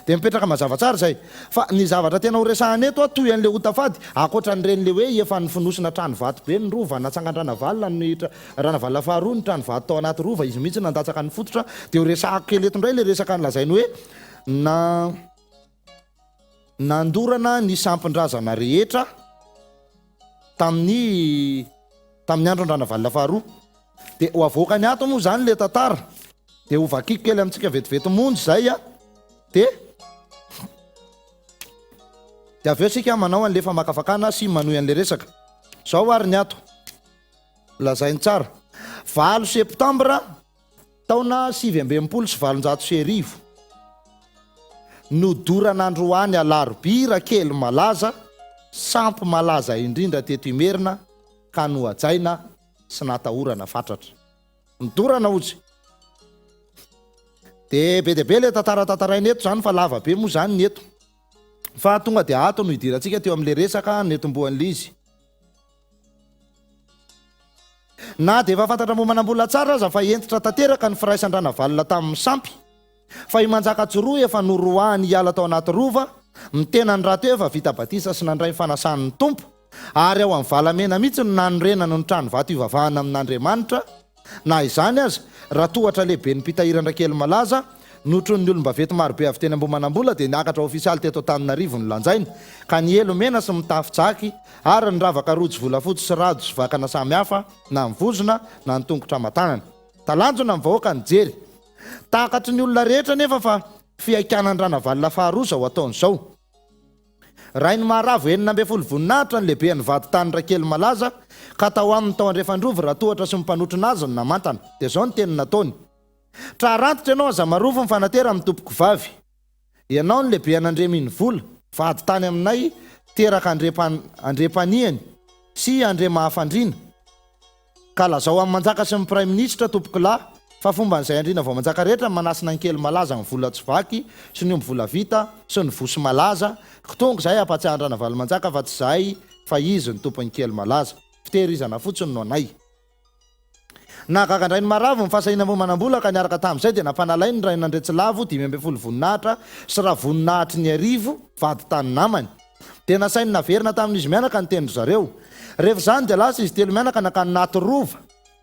de mipetraka mazava tsara zay fa ny zavatra tena horesahany eto a toy an'le hotafady akoatra n'ireny le hoe efa nifonosina trano vato be ny rova natsangan-dranavalina ny ranavalina faharoa ny trano vato tao anaty rova izy mihitsy nandatsaka ny fototra de ho resahako kely eto indray le resaka nylazainy hoe nandorana ny sampin-drazana rehetra tamin'ny andro an-dranavalina faharoa de ho avoaka ny ato moa zany le tantara de ho vakiko kely amintsika vetivety monjy zay a de avy eo sika manao an'le famakafakana sy manohy an'le resaka zao ary ny ato lazainy tsara 9 septambra taona 720 sy 710 nodoran'andro any alarobira kely malaza sampy malaza indrindra teto Imerina ka nohajaina sy natahorana fatratra nidorana ozy de be de be le tantaratantarainy eto zany fa lava be moa zany ny eto fa tonga de ato no hidirantsika teo amin'le resaka netomboan'le izy na de efa fantatra momanam-bola tsara aza fa entitra tanteraka ny firaisan-dranavalina tamin'ny sampy fa imanjaka tsoroa efa noroahany hiala tao anaty rova mitena ny raha teo efa vita batisa sy nandray fanasan'ny tompo ary ao amin'ny valamena mihitsy no nanorenana ny trano vato ivavahana amin'Andriamanitra na izany aza raha tohatra lehibe ny mpitahirandra-kely malaza notron'ny olombavety marobe avy teny Ambomanambola de niakatra ofisialy teto Antananarivo ny lanjaina ka ny elo mena sy mitafy-jaky ary ny ravaka rojo volafotsy sy rado sy vakana samy hafa na mivozona na ny tongotra matanana talanjona ny vahoaka ny jery takatry ny olona rehetra nefa fa fiaikanandranavalina faharoa zao ataon'izao rainy maharavo 9 voninahitra ny lehibe ny vady tany rakely malaza ka tao amin'ny tao andrefandrovy raha tohatra sy mipanotrina azy ny namantana de zao ny teny nataony trarantitra ianao aza marovo ny fanatera amin'ny tompoko vavy ianao ny lehibe anandreminy vola vady tany aminay teraka andrepaniany sy andre mahafandrina ka lazao amin'ny manjaka sy ny prime ministre tompoko lahy fa fomba n'izay andrina vao manjaka rehetra manasina ny kely malaza ny vola tsy vaky sy ny omby vola vita sy ny vosy malaza tonga izay ampatsiahandrana valo manjaka fa tsy izay fa izy ny tompony kely malaza fitehirizana fotsiny no anay nahagagandrainy maravo ny fahasahiana-momanam-bola ka niaraka tamin'izay dia nampanalainy ny ray nandretsilavo 5 voninahitra sy raha voninahitry ny arivo vady tany namany dia nasainy naverina tamin'izy mianaka ny tendry zareo rehefa izany dia lasa izy telo mianaka nakany naty rova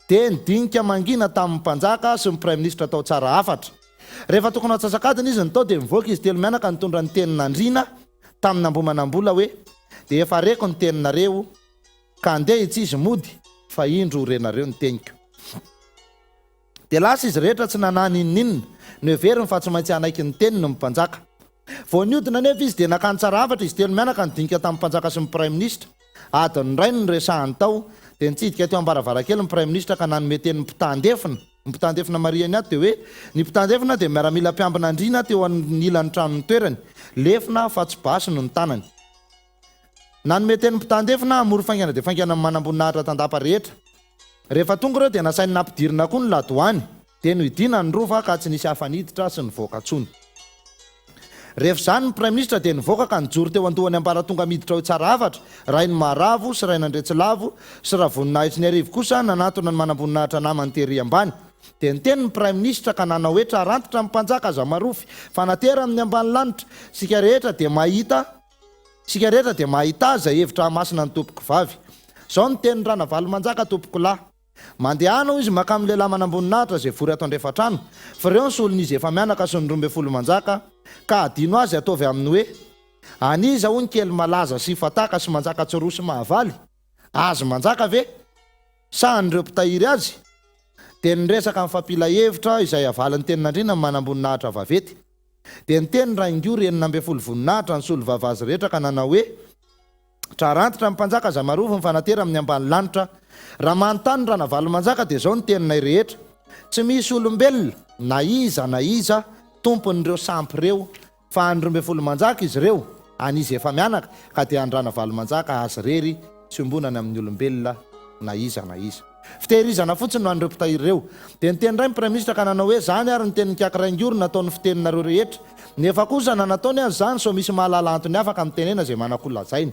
dia nidinika mangina tamin'ny mpanjaka sy ny prime ministre tao tsara hafatra rehefa tokony atsasakadiny izy nytao dia mivoaka izy telo mianaka nitondra ny tenin'andriana tamin'ny ambomanam-bola hoe dia efa reko ny teninareo ka andeha itsy izy mody fa indro renareo ny teniko dia lasa izy rehetra tsy nanany ininina no heveriny fa tsy maintsy anaiky ny teniny ny mpanjaka vao niodina nefa izy dia nakany tsara hafatra izy telo mianaka nidinika tamin'ny mpanjaka sy ny prime ministre adiny ray ny resahany tao dia nitsidika teo ambaravarakely ny prime ministre ka nanome teny mpitandefina ny mpitandefina mariany ato dia hoe ny mpitandefina dia miaramila mpiambina andriana teo anilany tranony toerany lefina fa tsy basiny ny tanany nanome teny mpitandefina amory faingana dia faingana manamboninahitra tandapa rehetra rehefa tonga ireo dia nasainy nampidirina koa ny ladoany dia no idina ny rova ka tsy nisy hafaniditra sy ny voaka tsony rehefa izany ny prime ministre dia nivoaka ka nijoro teo andohany ambaratonga miditra ho tsara hafatra ray ny maravo sy ray nandretsilavo sy raha voninahitry ny arivo kosa nanatona ny manamboninahitra namany tery ambany dia niteny ny prime ministre ka nanao hoe trarantitra ny mpanjaka aza marofy fa natera amin'ny ambany lanitra sika rehetra dia mahita zay hevitra masina ny tompoko vavy izao ny teny rana valo manjaka tompoko lahy mandehanao izy maka amin'ny lehilahy manamboninahitra zay vory atao andrefatrano fa ireo ny solon'izy efa mianaka sy ny 12 manjaka ka adino azy ataovy amin'ny hoe aniza ho ny kely malaza sy fataka sy manjaka tsoro sy mahavaly azy manjaka ve sa nyreo mpitahiry azy dia niresaka amin'ny fampila hevitra izay avalin'ny tenin'andriana manamboninahitra vavety dia niteny raingio renina 12 voninahitra ny solo vava azy rehetra ka nanao hoe trarantitra ny mpanjaka za marovy ny fanatera amin'ny ambany lanitra raha manontany rana valo manjaka dia izao ny teninay rehetra tsy misy olombelona na iza tompon'ireo sampy ireo fa any 12 manjaka izy ireo anizy efa mianaka ka dia andrana valo manjaka azy rery tsy ombonany amin'ny olombelona na iza fitehirizana fotsiny no an'ireo mpitahiry ireo dia niteny ray ny prime ministre ka nanao hoe zany ary ny teniny kiakaraingoro nataony fiteninareo rehetra nefa kosa na nataony azy zany so misy mahalala antony afaka mitenena zay manakolazainy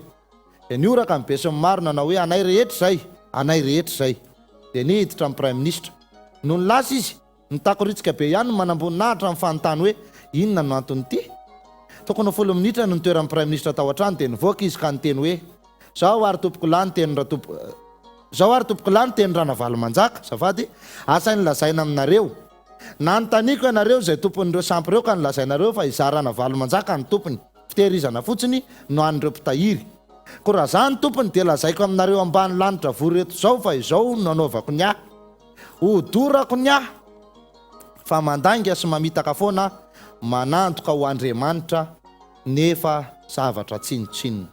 dia nioraka mibesiny maro nanao hoe anay rehetra zay dia nihiditra amin'ny prime ministre no ny lasa izy nitakoritsika be ihany no manamboninahitra amin'ny fanontany hoe inona no antony ity tokony 10 minitra no nitoeran'ny prime ministre tao an-trano dia nivoaka izy ka niteny hoe zao ary tompoko lahy ny teny rana valo manjaka zafady asainy lazaina aminareo na nytaniko ianareo zay tompon'ireo sampy ireo ka nilazainareo fa izarana valo manjaka ny tompony fitehirizana fotsiny no an'ireo mpitahiry ko raha zany tompony dia lazaiko aminareo ambany lanitra vory reto zao fa izao nanaovako ny ahy hodorako ny ahy fa mandanga sy mamitaka foana manantoka ho Andriamanitra nefa zavatra tsinotsinona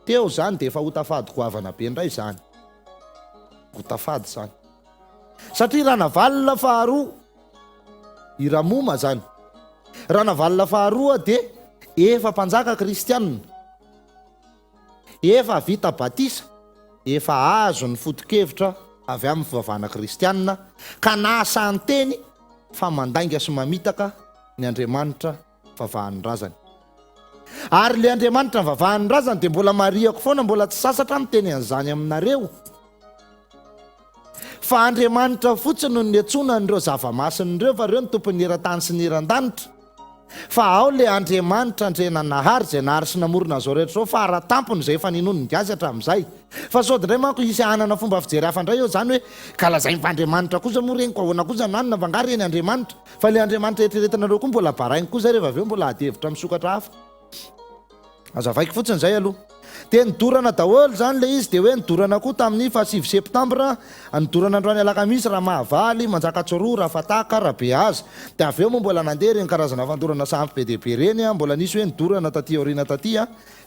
teo zany dia efa hotafady goavana be indray zany hotafady zany satria rana valina faharoa iramoma zany rana valina faharoa dia efa mpanjaka kristianina efa vita batisa efa azo ny foto-kevitra avy amin'ny fivavahana kristianina ka nahasany teny fa mandanga sy mamitaka ny Andriamanitra vavahany razany ary le Andriamanitra ny vavahany razany dia mbola mariako foana mbola tsy sasatra miteny an'izany aminareo fa Andriamanitra fotsiny no niantsona n'ireo zava-masin'ireo fa ireo ny tompon'ny eran-tany sy ny eran-danitra fa ao le Andriamanitra ndrena nahary zay nahary sy namorona zao rehetra zao fa ara-tampony zay efa ninony ny gazy hatramin'izay fa sody indray manko isy anana fomba fijery hafa indray eo zany hoe ka lazay nyfandriamanitra kosa moa reny ko ahoana kosa nanona vangary eny Andriamanitra fa le Andriamanitra eritreretinareo koa mbola barainy kosa rehefa aveo mbola adihevitra misokatra hafa azavaiko fotsiny zay aloha dia nidorana daholo zany le izy dia hoe nidorana koa tamin'ny 7 septambra nidorana androany alakamisy raha mahavaly manjaka tsoroa raha fataka raha beazy dia aveo moa mbola nandeha reny karazana fandorana sampy be dehibe reny mbola nisy hoe nidorana taty aoriana taty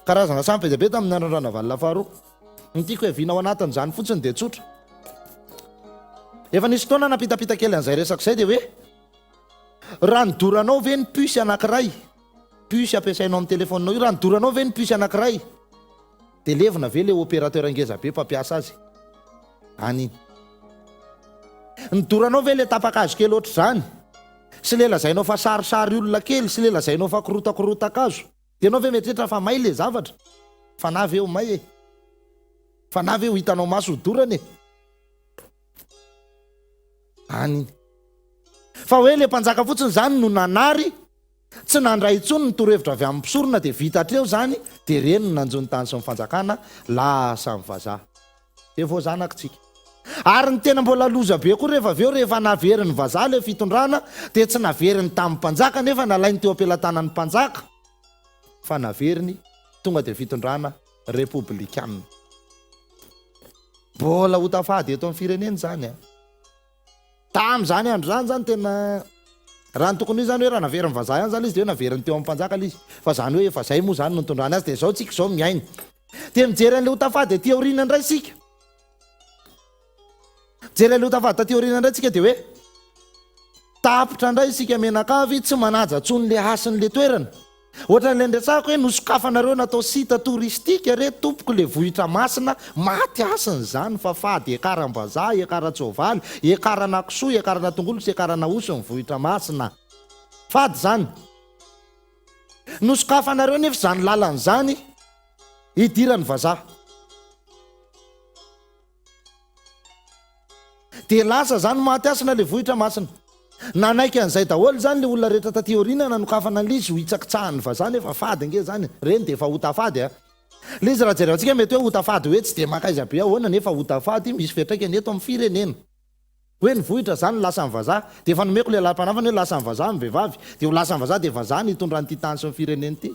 karazana sampy be dehibe tamin'ny androndrana valina faharoa nytiako hoe vinao anatiny zany fotsiny dia tsotra efa nisy fotoana napitapita kely an'izay resaka izay dia hoe raha nidoranao ve ny puce anankiray puce ampiasainao amin'ny telefoninao io raha nidoranao ve ny puce anankiray de levina ve le opérateur angeza be mpampiasa azy aniny ny doranao ve le tapakazo kely oatra zany sy le lazainao fa sarisary olona kely sy le lazainao fa korotakorotakazo de anao ve metrehitra fa may le zavatra fa na ve eo may e fa na ve ho hitanao maso hodorany e aniny fa hoe le mpanjaka fotsiny zany no nanary tsy nandray intsony ny torohevitra avy amin'ny mpisorona de vita hatreo zany de reny no nanjony tany sy mifanjakana lasa mivazaha de voazanakytsika ary ny tena mbola loza be koa rehefa aveo rehefa naveriny vazaha le fitondrana de tsy naveriny tamin'ny mpanjaka nefa nalainy teo ampelantanan'ny mpanjaka fa naveriny tonga de fitondrana republikanina mbola ho tafady eto amin'ny fireneny zany a tam'zany andro zany zany tena raha ny tokony io zany hoe raha naveriny vazaha ihany zany izy de hoe naveriny teo amin'ny mpanjaka le izy fa zany hoe efa zay moa zany no nitondrany azy de zao tsika zao miaina de mijery an'le ho tafady aty aoriana indray sika jery an'le ho tafady taty aoriana indray tsika de hoe tapitra indray isika menakavy tsy manaja tsony le hasin'le toerana ohatra n'le ndresako hoe nosokafanareo natao sita touristika re tompoko le vohitra masina maty asiny zany fa fady ekaram-bazaha ekara-tsoavaly ekarana kisoa ekarana tongolo sy ekarana oso ny vohitra masina fady zany nosokafanareo nefa zany lalany zany hidirany vazaha de lasa zany maty asina le vohitra masina nanaiky an'izay daholo zany le olona rehetra taty aoriana nanokafana an'le izy ho hitsakitsahany vazaha nefa fady nge zany reny de efa hotafady a le izy raha jerentsika mety hoe hotafady hoe tsy de makaiza be ahoana nefa hotafady misy fetraikany eto amin'ny firenena hoe ny vohitra zany lasa ny vazaha de efa nomeko le lam-panavana hoe lasa ny vazaha ny vehivavy de ho lasa ny vazaha de vazaha ny hitondrany ty tany sy ny fireneny ty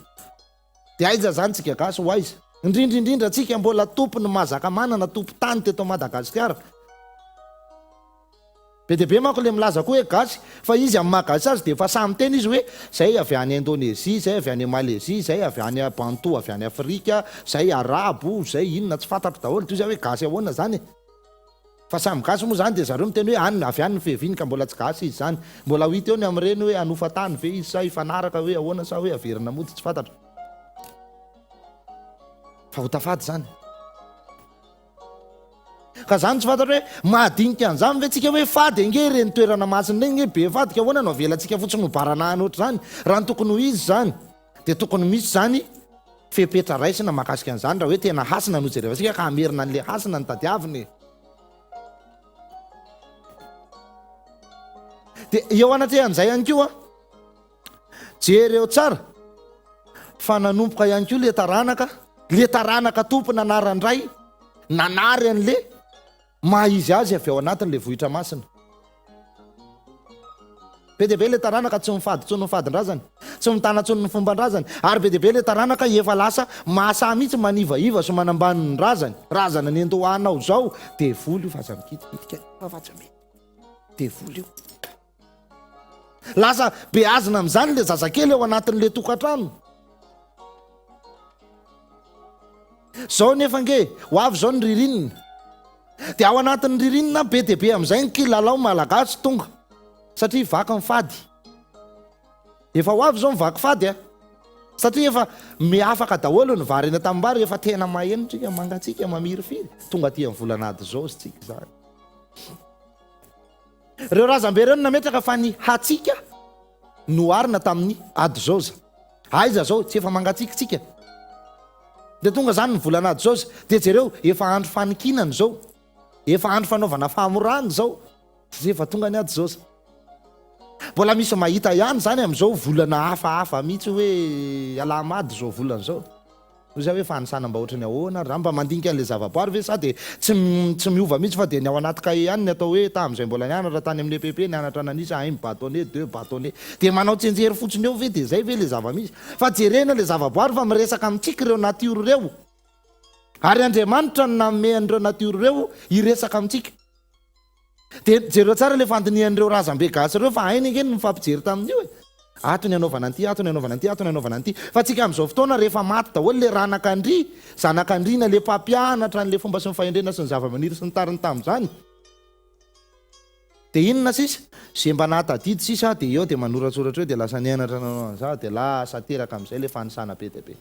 de aiza zany tsika gasy ho aiza indrindrindrindra tsika mbola tompony mazaka manana tompo tany teto Madagasikara be de be manko le milaza koa hoe gasy fa izy amin'ny mahagasy azy de efa samy teny izy hoe zay avy any Indonésie zay avy any Malaisie zay avy any Bantou avy any Afrika zay arabo zay inona tsy fantatro daholo toy zay hoe gasy ahoana zany fa samy gasy moa zany de zareo miteny hoe any avy any ny fehiviny ka mbola tsy gasy izy zany mbola ho hita eo ny amin'ireny hoe anofa tany ve izy sa ifanaraka hoe ahoana sa hoe averina mody tsy fantatro fa ho tafady zany ka zany tsy fantatra hoe mahadinika an'izany ve tsika hoe fady nge reny toerana masina reny nge be fady ka ahoana no avelantsika fotsiny ho baranahany oatra zany raha ny tokony ho izy zany de tokony misy zany fepetra raisina mahakasika an'izany raha hoe tena hasina no jerevasika ka amerina an'le hasina ny tadiaviny de eo anatrehan'izay ihany koa jereo tsara fa nanompoka ihany koa le taranaka tompo nanarandray nanary an'le maha izy azy avy ao anatin'le vohitra masina be de be le taranaka tsy mifady tsony mifadin-drazany tsy mitana tsony ny fomban-drazany ary be de be le taranaka efa lasa mahasaha mihitsy manivaiva so manambany ny razana ny entohanao zao de voly io fa aza mikitikitika fafatsame de voly io lasa be azina am'izany le zazakely ao anatin'le tokantrano zao nefa nge ho avy zao ny ririnina de ao anatin'ny ririnina be de be am'izay ny kilalao malagasy tonga satria vaky ny fady efa ho avy zao mivaky fady a satria efa miafaka daholo ny varena tamimbary efa tena mahenotrika mangatsika mamiry firy tonga ty amin'ny volanady zao sy tsika zany reo razambe reo nametraka fa ny hatsika no arina tamin'ny ady zaoza aiza zao tsy efa mangatsikitsika de tonga zany ny volanady zaoza de jereo efa andro fanikinany zao efa andro fanaovana famorany zao zay efa tonga ny ady zaoza mbola misy mahita ihany zany am'izao volana hafahafa mihitsy hoe alamady zao volana zao zay hoe fanisana mba ohatrany ahoana raha mba mandinika an'le zavaboary ve sa de tsy miova mihitsy fa de ny ao anaty kahe ihany ny atao hoe tam'izay mbola nianatra tany amin'ny EPP nianatra nanisa un bâtonnet deux bâtonnet de manao tsenjery fotsiny eo ve de zay ve le zava-misy fa jerena le zavaboary fa miresaka amintsika ireo natiora reo ary Andriamanitra no nanome an'ireo natiora reo hiresaka amintsika de jereo tsara le fandinihan'ireo razambe gasy reo fa ainy nge ny mifampijery tamin'io e ato ny anaovana an'ity ato ny anaovana an'ity ato ny anaovana an'ity fa tsika am'izao fotoana rehefa maty daholo le ranakandry zanakandrina le mpampianatra n'le fomba sy ny fahendrena sy ny zava-maniry sy ny tariny tamin'izany de inona sisa ze mba nahatadidy sisa de eo de manoratsoratra eo de lasa nianatra nanao an'izao de lasa teraka am'izay le fanisana be de be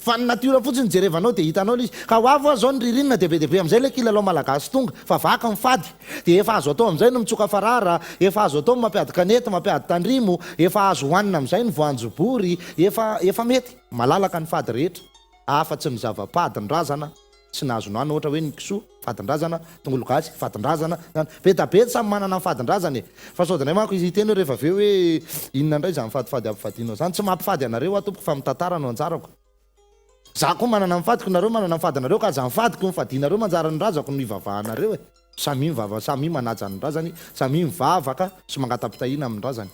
fa ny natiora fotsiny jerevanao dia hitanao izy ka ho avo zao ny ririnina de be deaibe am'izay le kilalao malagasy tonga fa vaka mifady dia efa azo atao am'izay no mitsoka farara efa azo atao mampiady kanety mampiady tandrimo efa azo hoanina am'izay ny voanjobory efa mety malalaka ny fady rehetra afa-tsy ny zavapady ny razana tsy nahazo noana ohatra hoe ny kisoa fadin-drazana tongolo gasy fadin-drazana betabeta samy manana ny fadin-drazany fa saodinay manko izy teny rehefa aveo hoe inona indray zany fadifady ampifadianao zany tsy mampifady anareo atompoka fa mitantara no anjarako za koa manana mifadiko nareo manana mifadinareo ka za mifadiko mifadinareo manjara ny razako no ivavahanareo samy mivava samy manaja ny razany samy mivavaka sy mangatapitahina amin'ny razany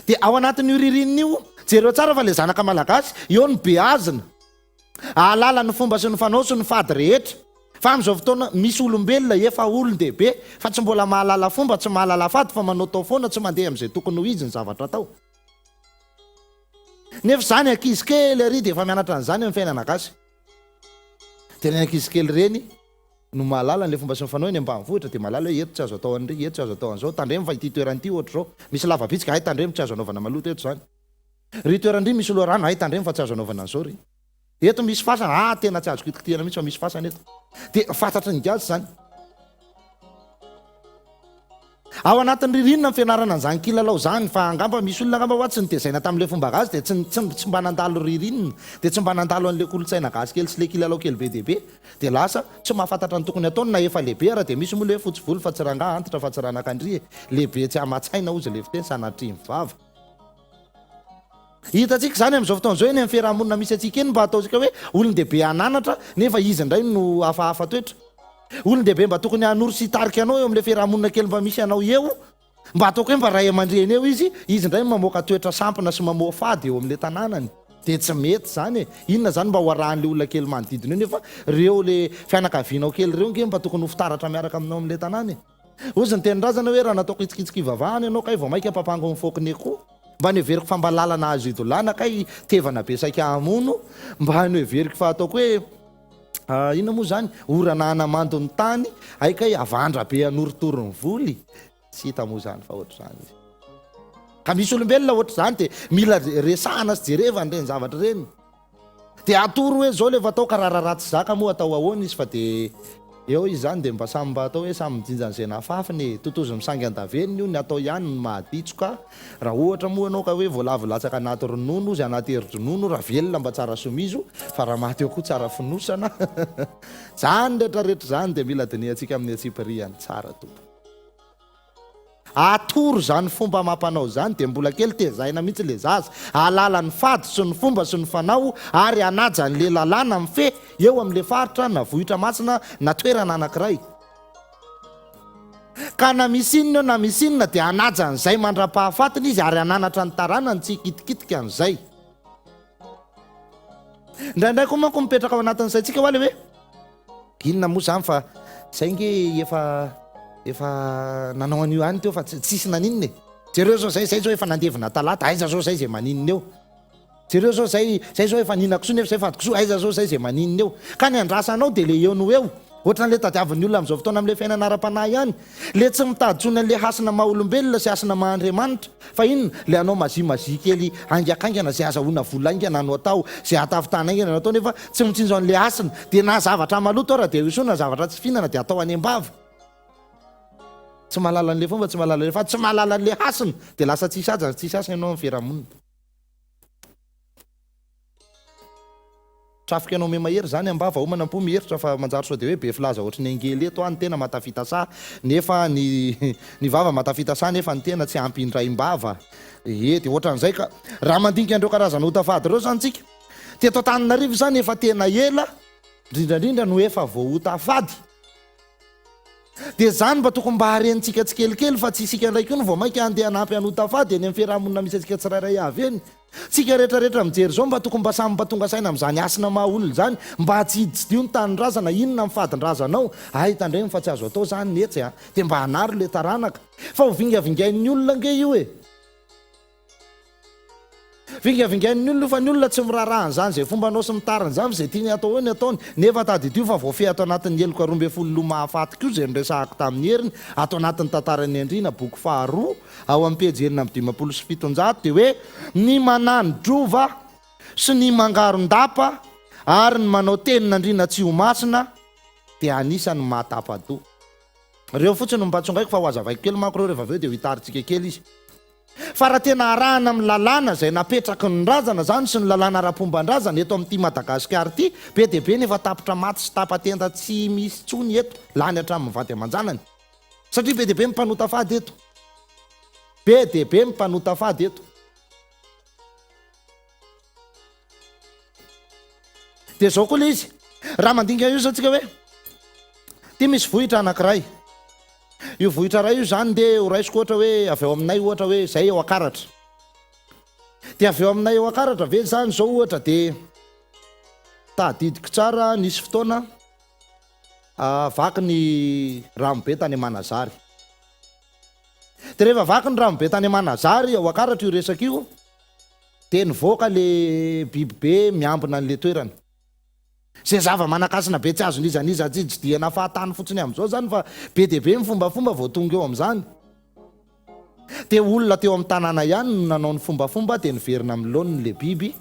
dia ao anatin'io ririnina io jereo tsara fa le zanaka malagasy eo ny be azina ahalala ny fomba sy ny fanao sy ny fady rehetra fa am'izao fotoana misy olombelona efa olon-dehibe fa tsy mbola mahalala fomba tsy mahalala fady fa manao tao foana tsy mandeha am'izay tokony ho izy ny zavatra tao nefa zany ankizy kely ary dia efa mianatra an'izany amin'ny fiainana gasy dia ny ankizy kely reny no mahalala n'le fomba sy ny fanao eny ambanivohitra dia mahalala hoe eto tsy azo atao an'ry eto tsy azo atao an'izao tandremo fa ity toeran'ity ohatra zao misy lavabitsika hay tandremo tsy azo anaovana maloto eto zany ry toerandry misy loha rano hay tandremo fa tsy azo anaovana an'izao ry eto misy fasana tena tsy azo kitikitihana mihitsy fa misy fasana eto dia fantatry ny gasy zany ao anatin'ny ririnina ny fianarana an'izany kilalao zany fa angamba misy olona angamba hoa tsy nytezaina tamin'le fomba gasy dia tsy mba nandalo ririnina dia tsy mba nandalo an'le kolotsaina gasy kely sy le kilalao kely be deaibe dia lasa tsy mahafantatra ny tokony ataony na efa lehibe ara dia misy moa le hoe fotsivolo fa tsy rangaha antitra fa tsy ranakandria lehibe tsy amatsaina ozy le fiteny sanatry mivava hitantsika zany am'izao fotoana zao eny amin'ny fiarahamonina misy atsika eny mba ataontsika hoe olon-dehibe ananatra nefa izy indray no hafahafa toetra olon-dehibe mba tokony hanoro sy hitarika anao eo am'le fiarahamonina kely mba misy anao eo mba ataoko hoe mba ray aman-dreny eo izy indray mamoaka toetra sampina sy mamoa fady eo am'le tanànany dia tsy mety zany inona zany mba hoarahan'le olona kely manodidina eo nefa reo le fianakavianao kely reo nge mba tokony ho fitaratra miaraka aminao am'le tanàna ozy ny tenin-drazana hoe raha nataoko hitsikitsika ivavahany ianao kay vao maika papango mifokony koa mba ny heveriko fa mba lalana azo idolana kay tevana be saika amono mba ny heveriko fa ataoko hoe inona moa zany orana anamando ny tany aika avandra be anorotorony voly tsy hita moa zany fa ohatr' zany izy ka misy olombelona ohatr' zany dia mila resahana sy jerevany reny zavatra reny dia atoro hoe zao lefa atao karaharahatsy zaka moa atao ahoana izy fa dia eo izy zany dia mba samy mba atao hoe samy mijinjan'izay nahafafiny totozy misangy an-daveniny io ny atao ihany ny mahaditsoka raha ohatra moa anao ka hoe voalavolatsaka anaty ronono izy anaty herin-dronono raha velona mba tsara somizo fa raha maty eo koa tsara finosana zany rehetrarehetra zany dia mila diniantsika amin'ny atsipiriany tsara tompo atoro zany fomba mampanao zany dia mbola kely tezaina mihitsy le zaza ahalala ny fady sy ny fomba sy ny fanao ary anaja n'le lalàna mife eo am'le faritra na vohitra masina na toerana anankiray ka na misy inona eo na misy inona dia anaja n'izay mandra-pahafatiny izy ary ananatra ny taranany tsy hikitikitika an'izay indraindray koa manko mipetraka ao anatin'izay tsika hoa le hoe inona moa zany fa zay nge efa nanao an'io any teo fa tsisy naninona jereo zao zay zao efa nandevina talata aiza zao zay zay maninona eo jereo zao zay zao efa ninako soa nefa zay fadikosoa aiza zao zay zay maninona eo ka ny andrasanao dia le eo no eo ohatran'le tadiavin'ny olona am'izao fotoana am'le fiainana ara-panahy ihany le tsy mitaditsony an'le hasina maha olombelona sy hasina mahandriamanitra fa inona le anao mazimazia kely angakaingana zay azahoana vola aingana no atao zay atavitana aingana no atao nefa tsy mitsinjo an'le hasina dia na zavatra maloto raha dia isoana zavatra tsy fihinana dia atao any am-bava tsy mahalala an'le fomba tsy mahalala fa tsy mahalala an'le hasina dia lasa tsisy aja tsisy hasina ianao amin'ny fiarahamonina trafika anao memahery zany ambava omana mpo miheritra fa manjary sao dia hoe be filaza ohatry ny angely eto any tena matafita sa nefa ny vava matafita sa nefa ny tena tsy ampy indray-mbava dia ohatran'izay ka raha mandinika andreo karazana hotafady reo zany tsika teto Antananarivo zany efa tena ela indrindrandrindra no efa vao hotafady dia zany mba tokony mba harentsika tsikelikely fa tsy isika ndraiky io no vao mainka andeha hanampy any hotafady eny amin'ny fiarahamonina misy atsika tsirairay avy eny tsika rehetrarehetra mijery zao mba tokony mba samy mba tonga saina amin'izany asina maha olona zany mba hatsiditsidio ny tanin-drazana inona mifadin-drazanao ay tandremy fa tsy azo atao zany netsy dia mba hanary le taranaka fa ho vingavingain'ny olona nge io vingavingain'ny olona fa ny olona tsy mirarahany zany zay fombanao sy mitariny zany zay tiany atao eny ataony nefa tadidio fa voafehy atao anatin'ny eloka 12 lo mahafaty ko zay nyresahako tamin'ny heriny atao anatin'ny tantarany andrina boky faharoa ao amin'ny pejy 927 dia hoe ny manano drova sy ny mangaron-dapa ary ny manao tenin'andrina tsy ho masina dia anisany matapa-do reo fotsiny mimpatsongaiko fa ho azavaiko kely manko reo rehefa aveo dia ho hitaritsika kely izy fa raha tena arahana amin'ny lalàna zay napetraky ny razana zany sy ny lalàna ara-pombandrazana eto amin'ity Madagasikara ity be dia be nefa tapitra maty sy tapatenda tsy misy tsony eto lany hatramin'ny vady aman-janany satria be dia be mimpanota fady eto be dia be mimpanota fady eto dia zao koa le izy raha mandinika io zatsika hoe ty misy vohitra anankiray io vohitra ray io zany dia ho raisiko ohatra hoe avy eo aminay ohatra hoe zay eo akaratra dia avy eo aminay eo akaratra ve zany zao ohatra dia tadidiko tsara nisy fotoana vaky ny ramobe tany Manazary dia rehefa vaky ny ramobe tany Manazary ao akaratra io resaka io dia nivoaka le biby be miambina an'le toerana zay zava-manakasina be tsy azon'izaniza jidiana fahatany fotsiny amin'izao zany fa be dia be mifombafomba vao tonga eo amin'izany dia olona teo amin'ny tanàna ihany no nanao ny fombafomba dia niverina amin'ny laoniny le biby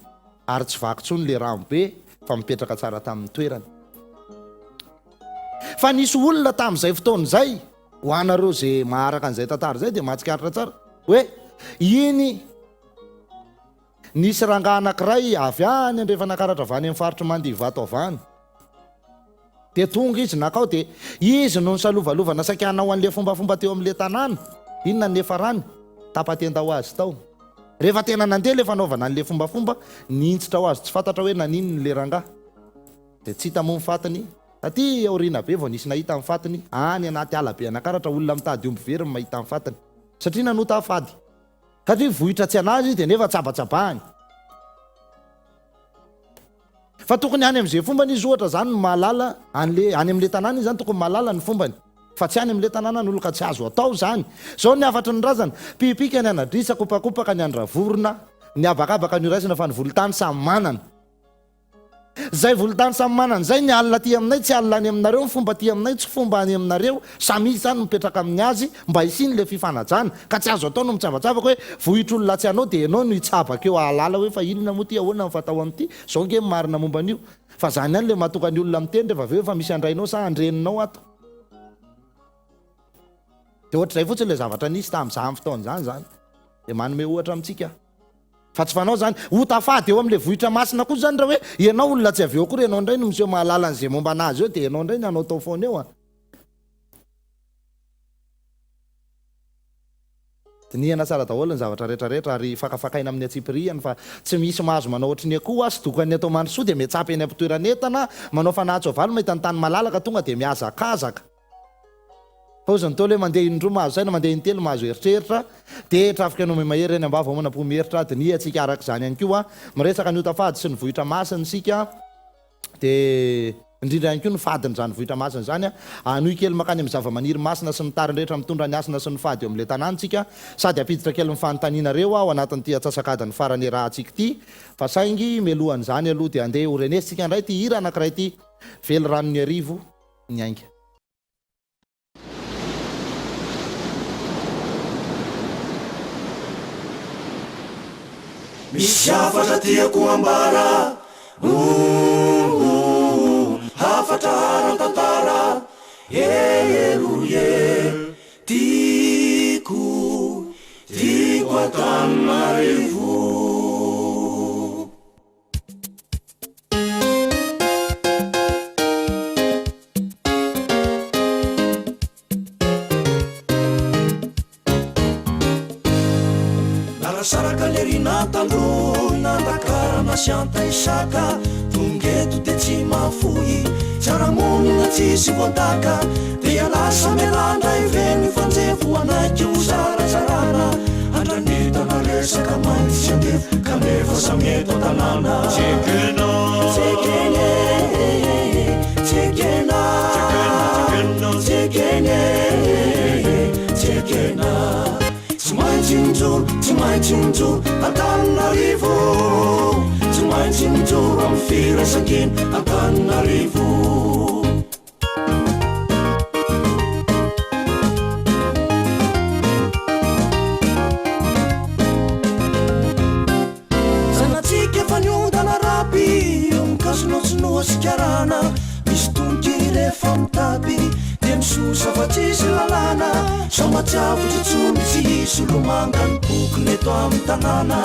ary tsy vaky tsony le ramobe fa mipetraka tsara tamin'ny toerana fa nisy olona tamin'izay fotoan'izay ho anareo zay maharaka an'izay tantara zay dia mahatsikaritra tsara hoe iny nisy rangahy anankiray avy any andrefanakaratra avany amin'ny faritry Mandivato avany dia tonga izy nakao dia izy no nisalovalovana sakiana ho an'le fombafomba teo amin'le tanàna inona nefa rany tapatenda ho azy tao rehefa tena nandeha le fanaovana an'le fombafomba nintsitra ho azy tsy fantatra hoe naninony le rangahy dia tsy hita mo mifatiny aty aoriana be vao nisy nahita amin'ny fatiny any anaty alabe anakaratra olona mitady omby very mahita amin'ny fatiny satria nanota afady satria vohitra tsy anazy dia nefa tsabatsabahany fa tokony any amin'izay fomba izy ohatra zany mahalala any amin'le tanàna izy zany tokony mahalala ny fombany fa tsy any amin'le tanàna ny olo ka tsy azo atao zany zao ny afatry ny razana pipika ny anadrisa kopakopaka ny andravorona ny abakabaka ny raisina fa ny volotany samy manana zay volotany samy manana zay ny alina ty aminay tsy alina any aminareo ny fomba ty aminay tsy fomba any aminareo samy izy zany mipetraka amin'ny azy mba hisiny le fifanajana ka tsy azo atao no mitsabatsabaka hoe vohitra olona tsy anao dia ianao no hitsabaka eo ahalala hoe fa inona moa ty ahoana mifatao amin'ity zao nge marina momba an'io fa zany ihany le mahatoka ny olona miteny rehefa aveo fa misy andrainao sa andreninao ato dia ohatr'izay fotsiny le zavatra nisy tamin'izany fotaon'izany zany dia manome ohatra amintsika fa tsy fanao zany hotafady eo amin'le vohitra masina koa zany raha hoe ianao olona tsy avy eo kory ianao indray no miseho mahalala an'izay momba anazy eo dia ianao indray ny anao tao foana eo niana tsara daholo ny zavatra rehetrarehetra ary fakafakaina amin'ny atsipiriany fa tsy misy mahazo manao ohatry ny akoho sy dokany atao mandrosoa dia metsapy eny ampitoeranetana manao fanahy tsoavaly mahita ny tany malalaka tonga dia miazakazaka fozany tao le mandeha indroa mahazo saina mandeha intelo mahazo eritreritra dia trafika anao mahery eny ambava manam-pomeritra dia ny atsika araka izany ihany koa miresaka ny hotafady sy ny vohitra masiny sika dia indrindra ihany koa ny fadiny zany vohitra masina zany anoy kely makany amin'ny zava-maniry masina sy ny tarin rehetra mitondra ny asina sy ny fady eo amin'le tanàntsika sady apiditra kely ny fanontanianareo ao anatin'ity atsasakadiny farany rahantsika ity fa saingy melohan'izany aloha dia andeha ho renesitsika indray ty hira anankiray ity velo ranony arivo ny ainga misy hafatra tiako ambara hafatra haran-tantara eroye tiako Antananarivo saraka lerina taloha nandakarana sianta isaka tongeto de tsy mafohy tsaramonina tsisy voataka dia lasa melanda iveny fanjevo anaiky ho zarazarana andranitana resaka mantsy andefo kanefa samieto an-tanàna tsekena tsekena tsekena tsekena tsy maintsy mijoro tsy maintsy mijoro Antananarivo tsy maintsy mijoro amin'ny firaisan-kina Antananarivo zanatsika efa niodana rapy eo mikasinotsinoa sikarana misy tonokely rehefa mitapy dia misosa fa tsisy lalàna samatsiavotry tsony tsy hisy olomanga ny bokony eto amin'ny tanàna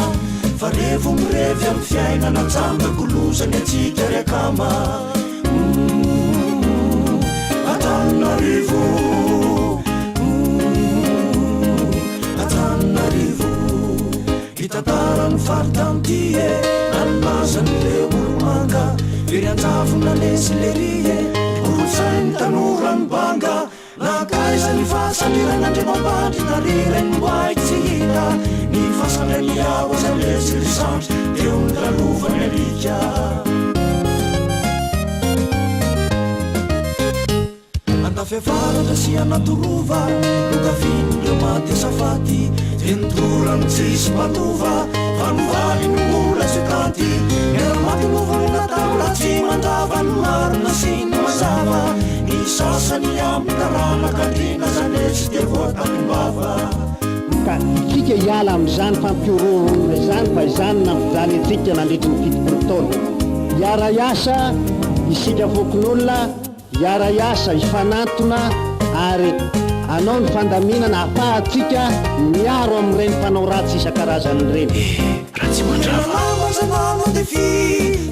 fa revo mirevy amin'ny fiainana jambagolozany atsika riakama Antananarivo Antananarivo hitantarany faritanytie nanymazany le olomanga iryanjavona lesy lerie olotsainy tanorany banga nakaizany fasandiran'andriamambandry narirany mboay tsy hita ny fasandraniao zany lesy risandry eo ny lalovany alika andafiavaratra sy anatorova lokafin'ireo matesafaty tentorany tsisy matova fanovaly ny mola tsykanty eramaty movany nataola tsy mandravany marina sy ny mazava ny sasany amin'ny taranakandrina zany tsy de voatapimbava ka tsika hiala amin'izany fampiororona izany fa izany nampizany atsika nandritry ny fitopolotona hiara iasa isika vokon'olona hiara iasa ifanantona ary anao ny fandaminana afahatsika miaro amin'ireny mpanao ratsy isan-karazany ireny raha tsy mandravaamazanano defi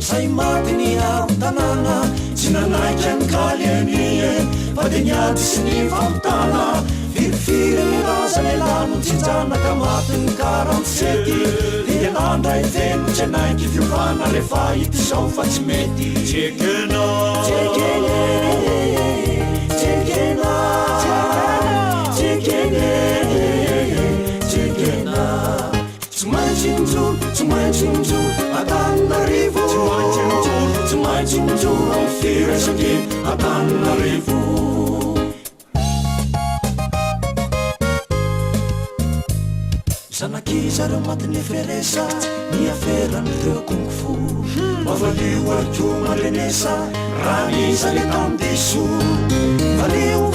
say maty ny amin'ny tanàna tsy nanaiky any kalianie fa de niady sy ny famotana firifiry ny razany elano tsinjanaka maty ny 47 dia nandray feno tsy anaiky fiovana rehefa itisao fa tsy mety tsekena tsy maintsy mijoro Antananarivo tsy maintsy mijoro amin'ny firaisan-kina Antananarivo zanakizareo matin'ny feresa ny aferan'ireo kungfu mavalio arikoma renesa raha nizale tamdiso valio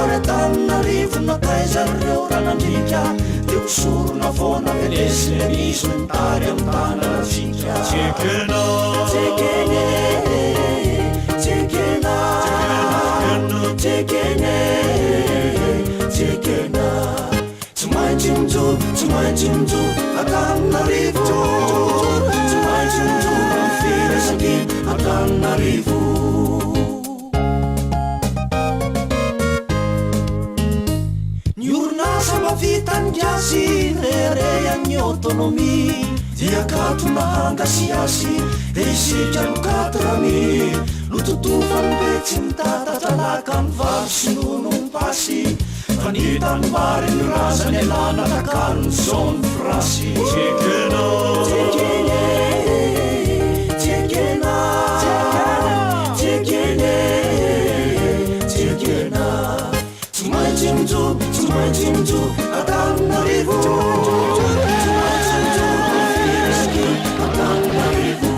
ary Antananarivo nakaizareo ranandrika de usorona vona venesy le miso entary amin'ny tananasika tsekena tsy maintsy mijoro Antananarivo tsy maintsy mijoro amin'ny firaisan-kina Antananarivo ny orinasa mavitany gasy rerean'ny autonomie dia katona hangasiasy de isika nokatrany nototofany be tsy mitatatra ny vavy sy nono ny pasy fa nitany mary ny razany alana takarony zao ny frasy tsekena tsy maintsy mijoro Antananarivo tsy maintsy mijoro Antananarivo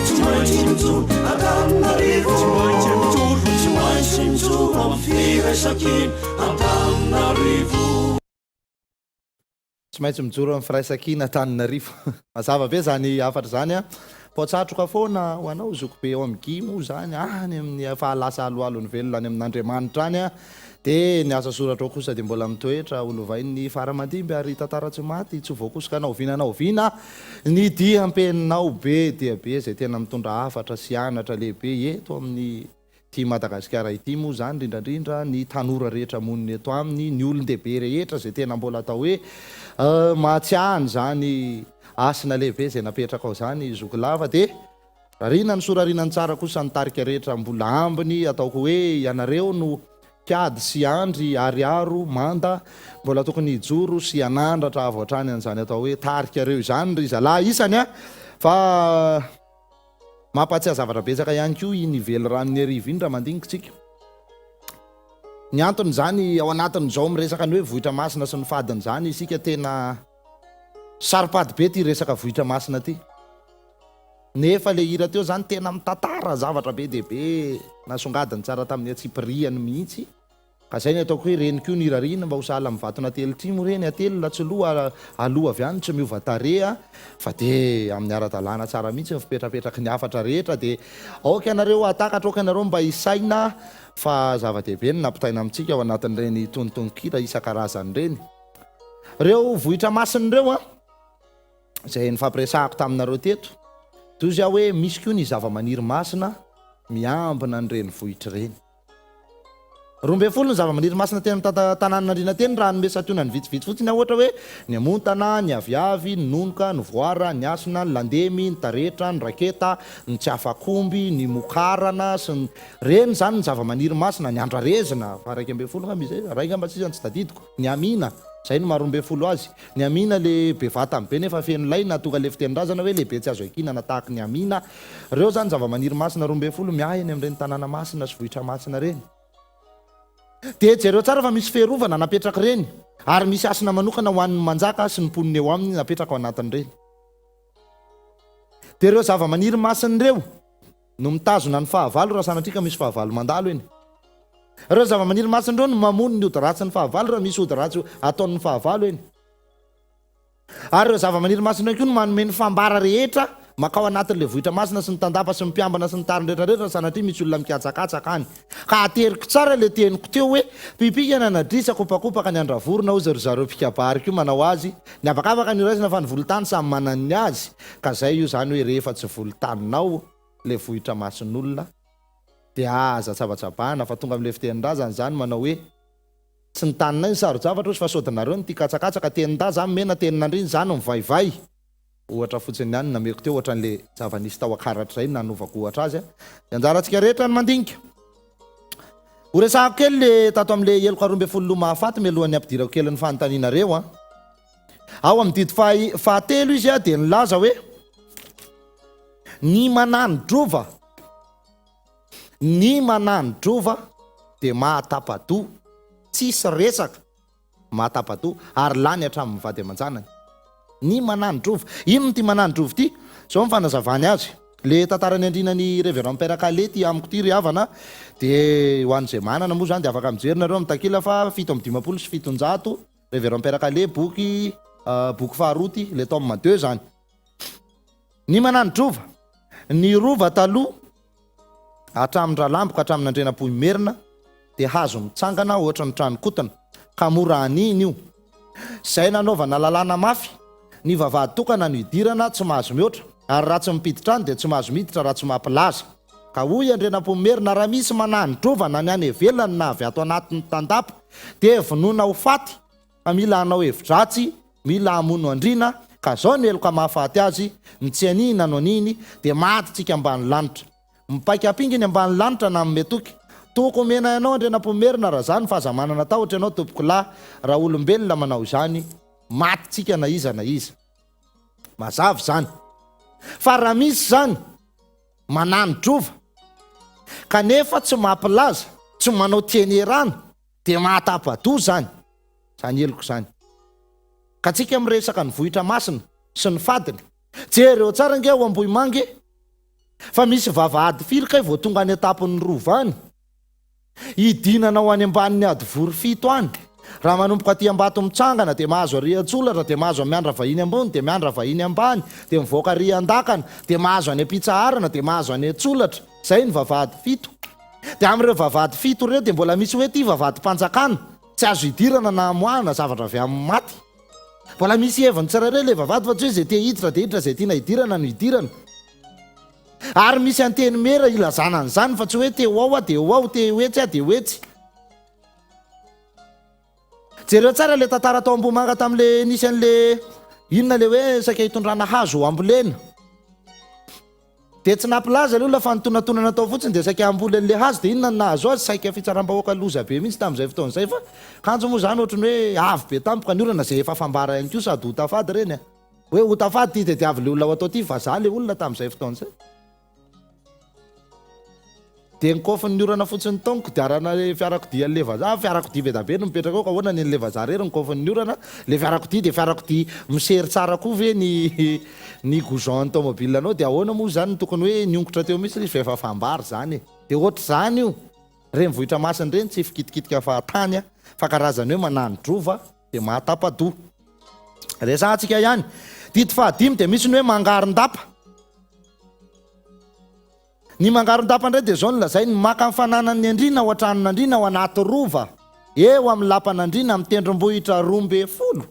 tsy maintsy mijoro Antananarivo tsy maintsy mijoro amin'ny firaisan-kina Antananarivo tsy maintsy mijoro amin'ny firaisan-kina Antananarivo mazava be zany afatra zany a poatsatroka foana ho anao zokobe eo amin'ny gimo zany any amin'ny fahalasa aloalo ny velona any amin'Andriamanitra any a dia ny asa soratra ao kosa dia mbola mitoetra olovainy faramadimby ary tantara tsy maty tsy voakosoka anao oviana ny dia ampeninao be dia be zay tena mitondra hafatra sy anatra lehibe eto amin'ny ty Madagasikara ity moa zany indrindrandrindra ny tanora rehetra moniny eto aminy ny olon-dehibe rehetra zay tena mbola atao hoe mahatsiahany zany asina lehibe zay napetraka ao zany zokolava dia rarinany sorarinany tsara kosa ny tarika rehetra mbola ambiny ataoko hoe ianareo no kiady sy andry ariaro manda mbola tokony hijoro sy anandratra avo hatrany an'izany atao hoe tarika reo izany ry zalahy isany a fa mampatsiahy zavatra betsaka ihany koa iny velo ranony arivo iny raha mandiniko tsika Ny antony zany ao anatin'izao miresaka ny hoe vohitra masina sy ny fadiny zany isika tena saripady be ty resaka vohitra masina ty. Nefa le hira teo zany tena mitantara zavatra be dehibe nasongadiny tsara tamin'ny atsipiriany mihitsy. Ka zay ny ataoko hoe reniko ny hirarina mba ho sahala amin'ny vatona telo mo reny atelo latsoloha aloha avy any tsy miova tareha fa de amin'ny ara-dalàna tsara mihitsy ny fipetrapetraky ny afatra rehetra de aoka ianareo atakatra aoka ianareo mba isaina fa zava-dehibe ny nampitaina amintsika ao anatin'ireny tonontonon-kira isan-karazany reny. Reo vohitra masiny reo zay nifampiresahako taminareo teto toy zao hoe misy koa ny zava-maniry masina miambina an'ireny vohitra reny. 12 ny zava-maniry masina tena tanànan'Andriana teny raha nome sationany vitsivitsy fotsiny ohatra hoe ny amontana, ny aviavy, ny nonoka, ny voara, ny asina, ny landemy, ny taretra, ny raketa, ny tsy afakomby, ny mokarana sy ny reny zany ny zava-maniry masina, ny andrarezina fa 12 nga mizay raika mba tsisany tsy tadidiko, ny amina zay no 12 azy, ny amina le bevata be nefa feno laina tonga le fitenin-drazana hoe lehibe tsy azo akinana tahaka ny amina. Reo zany zava-maniry masina 12 miahy any amin'ireny tanàna masina sy vohitra masina reny. De jereo tsara fa misy ferovana napetraka reny ary misy asina manokana ho an'ny manjaka sy ny poniny eo aminy napetraka ao anatin'ireny. De reo zava-maniry masiny reo no mitazona ny fahavalo raha sanatrika misy fahavalo mandalo eny. Reo zava-maniry masiny reo no mamono ny ody ratsy ny fahavalo raha misy ody ratsy ataon'ny fahavalo eny. Ary reo zava-maniry masiny reo koa no manome ny fambara rehetra makao anatin'le vohitra masina sy ny tandapa sy ny mpiambana sy ny tariny rehetrarehetra sanatria misy olona mikatsakatsaka any. Ka ateriko tsara le teniko teo hoe pipika na nadrisa kopakopaka ny andravorona ho zarozareo pikabary koa manao azy ny abakabaka ny raisina fa ny volotany samy manany azy. Ka zay io zany hoe rehefa tsy volotaninao le vohitra masin'olona de aza tsabatsabana fa tonga am'le fitenin-drazany zany manao hoe tsy ny taninay ny saro-javatra fa sodinareo ny tikatsakatsaka tenin-da zany mena tenin'andriny zany mivaivay. Ohatra fotsiny ihany nameko teo ohatra n'le zava-nisy tao akaratra zay nanovako ohatra azy anjarantsika rehetra ny mandinika. Horesahako kely le tato am'le 12 mahafaty mialohan'ny ampidirako kely ny fanontanianareo ao amin'ny didy fahatelo izy de nilaza hoe ny mananodrova de mahatapato tsisy resaka mahatapato ary lany hatramin'ny vady aman-janany. Ny mananodrova ino ty mananodrova ty zao mifanazavany azy le tantarany andrinany révérend père Kalety amiko ty ry havana de ho an'izay manana moa zany de afaka mijerina reo amin'ny takila fa 750 sy 700 révérend père Kalety boky faharoty le tome 2 zany. Ny mananodrova ny rova taloha hatramin-dralamboka hatramin'ny andrenam-poimerina de hazo mitsangana ohatra ny tranokotana ka mora aniny io zay nanaovana lalàna mafy. Ny vavahady tokana no idirana tsy mahazo mihoatra ary raha tsy mipiditra any de tsy mahazo miditra raha tsy mampilaza. Ka hoy andrenam-poimerina raha misy mananodrovana ny any ivelany na avy ato anatin'ny tandapa de vonoina ho faty fa mila hanao hevi-dratsy mila hamono andrina ka zao ny eloka mahafaty azy ny tsy anina no aniny de maty tsika ambany lanitra mipaika apinginy ambany lanitra na mmetoky toko mena ianao andrenam-poimerina raha zany fahazamanana tao ohatra ianao tompoko lahy raha olombelona manao zany maty tsika na iza mazavy zany. Fa raha misy zany mananodrova kanefa tsy mampilaza tsy manao tienerana de mahatapato zany eloko zany. Ka tsika miresaka ny vohitra masina sy ny fadiny jereo tsara nge ho ambohimange fa misy vavahady firy kay vao tonga any etapin'ny rova any idinanao any ambanin'ny adivory 7 any raha manomboka aty ambato mitsangana de mahazo arian-tsolatra de mahazo miandra vahiny ambony de miandra vahiny ambany de mivoaka rian-dakana de mahazo any am-pitsaharana de mahazo any an-tsolatra zay ny vavahady 7 de am'ireo vavahady 7 reo de mbola misy hoe ty vavahady mpanjakana tsy azo idirana na amoahana zavatra avy amin'ny maty mbola misy heviny tsirairay le vavahady fa tsy hoe zay te hiditra de hiditra zay tiana idirana no idirana ary misy anteny mera ilazana an'izany fa tsy hoe te ho ao de ho ao te hoetsy de hoetsy. Jereo tsara le tantara tao Ambomanga tam'le nisy an'le inona le hoe saika hitondrana hazo ambolena de tsy nampilaza le olona fa nitonantonana tao fotsiny de saika amboly an'le hazo de inona nahazo azy saika fitsaram-bahoaka loza be mihitsy tamin'izay fotoan'izay fa kanjo moa zany ohatrany hoe avy be tampoka ny olona zay efa fambara ihany koa sady hotafady reny hoe hotafady ty tediavy le olona ho atao ty vazaha le olona tamin'izay fotoan'izay. de nykofany ny orana fotsiny tonoko de arana le fiarakodia le vazaha fiarakodia be dabe no mipetraka ao ka ahoana ny le vazaha rery nykofany ny orana le fiarakodia de fiarakodia misery tsara koa ve ny goujon tomobile anao de ahoana moa zany tokony hoe niongotra teo mihitsy izy efa fambary zany de ohatra zany io reny vohitra masiny reny tsy fikitikitika fahatany fa karazany hoe manano drova de mahatapadoha resahantsika ihany dito fahadimy de misy ny hoe mangarondapa ny mangarondapa ndray de zao ny lazay ny maka mifananany andrina ao antranon'andrina ao anaty rova eo amin'ny lapan'andrina amin'ny tendrombohitra 12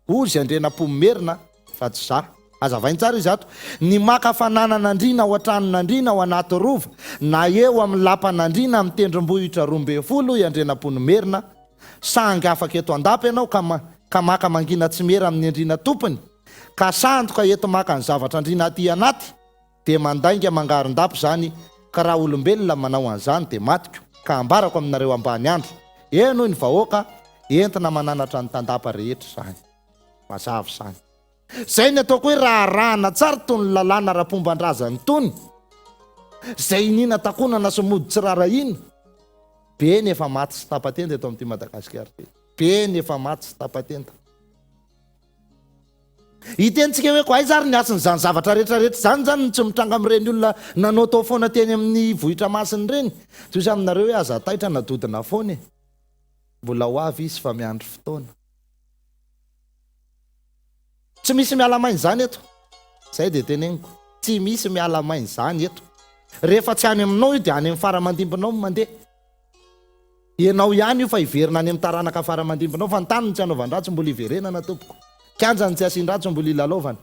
ozy andrenam-pomerina fa tsy za azavainy tsara izy ato ny maka fananan'andrina ao antranon'andrina ao anaty rova na eo amin'ny lapan'andrina amin'ny tendrombohitra 12 iandrenam-pomerina sangy afaka eto andapa ianao ka maka mangina tsy mera amin'ny andrina tompony ka sandoka eto maka ny zavatra andrina aty anaty de mandainga mangarondapa zany ka raha olombelona manao an'izany de matiko ka ambarako aminareo ambany andro eno ny vahoaka entina mananatra ny tandapa rehetra zany mazava zany zay ny ataoko hoe raha rahana tsara tony lalàna ra-pombandrazany tony zay nina takonana somody tsy rarahina be ny efa maty sy tapatenda eto amin'ity Madagasikara be ny efa maty sy tapatenda itentsika hoe ko ay zary ny asiny zany zavatra rehetrarehetra zany tsy mitranga amin'ireny olona nanao tao foana teny amin'ny vohitra masiny reny toy izy aminareo hoe aza taitra nadodina foana mbola ho avy izy fa miandry fotoana tsy misy mialamainy zany eto zay de teneniko tsy misy mialamainy zany eto rehefa tsy any aminao io de any amin'ny faramandimbinao mandeha ianao ihany io fa iverina any amin'ny taranaka faramandimbinao fa ny taniny tsy anaovandratsy mbola iverenana tompoko kanjany tsy asin-dratsy mbola ilalovana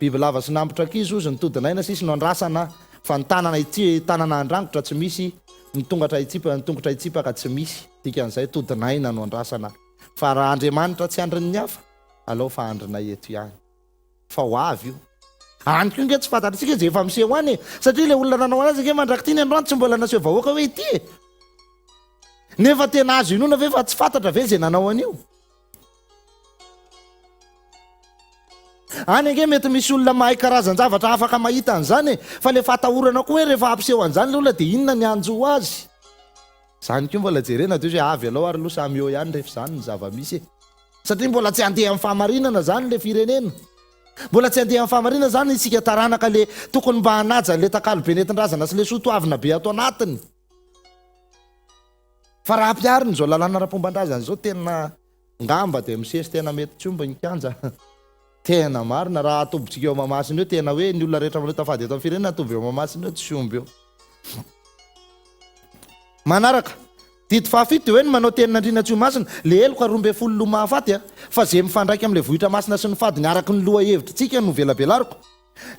biby lava sy nambotra kizy ozy nitodinaina sisy no andrasana fa ny tanana ity tanana andrangotra tsy misy nytongotra itsipaka tsy misy dikan'izay todinaina no andrasana fa raha Andriamanitra tsy andriny ny hafa alao fa andrina eto ihany fa ho avy io anyko nge tsy fantatritsika izy efa miseho any satria le olona nanao anazy ke mandrakity ny androany tsy mbola naseho vahoaka hoe ity nefa tena azo inona ve fa tsy fantatra ve zay nanao an'io any ange mety misy olona mahay karazan-javatra afaka mahita an'izany fa le fatahorana koa hoe rehefa ampiseho an'izany le olona de inona ny anjo azy zany ko mbola jerena de hoe avy alao ary lo samy eo ihany rehefa zany ny zava-misy satria mbola tsy andeha amin'ny fahamarinana zany le firenena mbola tsy andeha amin'ny fahamarinana zany isika taranaka le tokony mba hanaja le takalo be nentin-drazana sy le sotoavina be ato anatiny fa raha ampiariny zao lalàna ra-pombandrazana zao tena ngamba de misesy tena mety tsy omba ny kanja tena marina raha atobitsika eo mamasiny eo tena hoe ny olona rehetra manao tafady eto amin'ny firenena atovy eo mamasiny eo tsy omby eo manaraka dito fahafito de hoe ny manao tenin'andrina tsy ho masina le eloka 12 lo mahafaty fa zay mifandraiky amin'le vohitra masina sy ny fadiny araky ny loha hevitritsika no velabelariko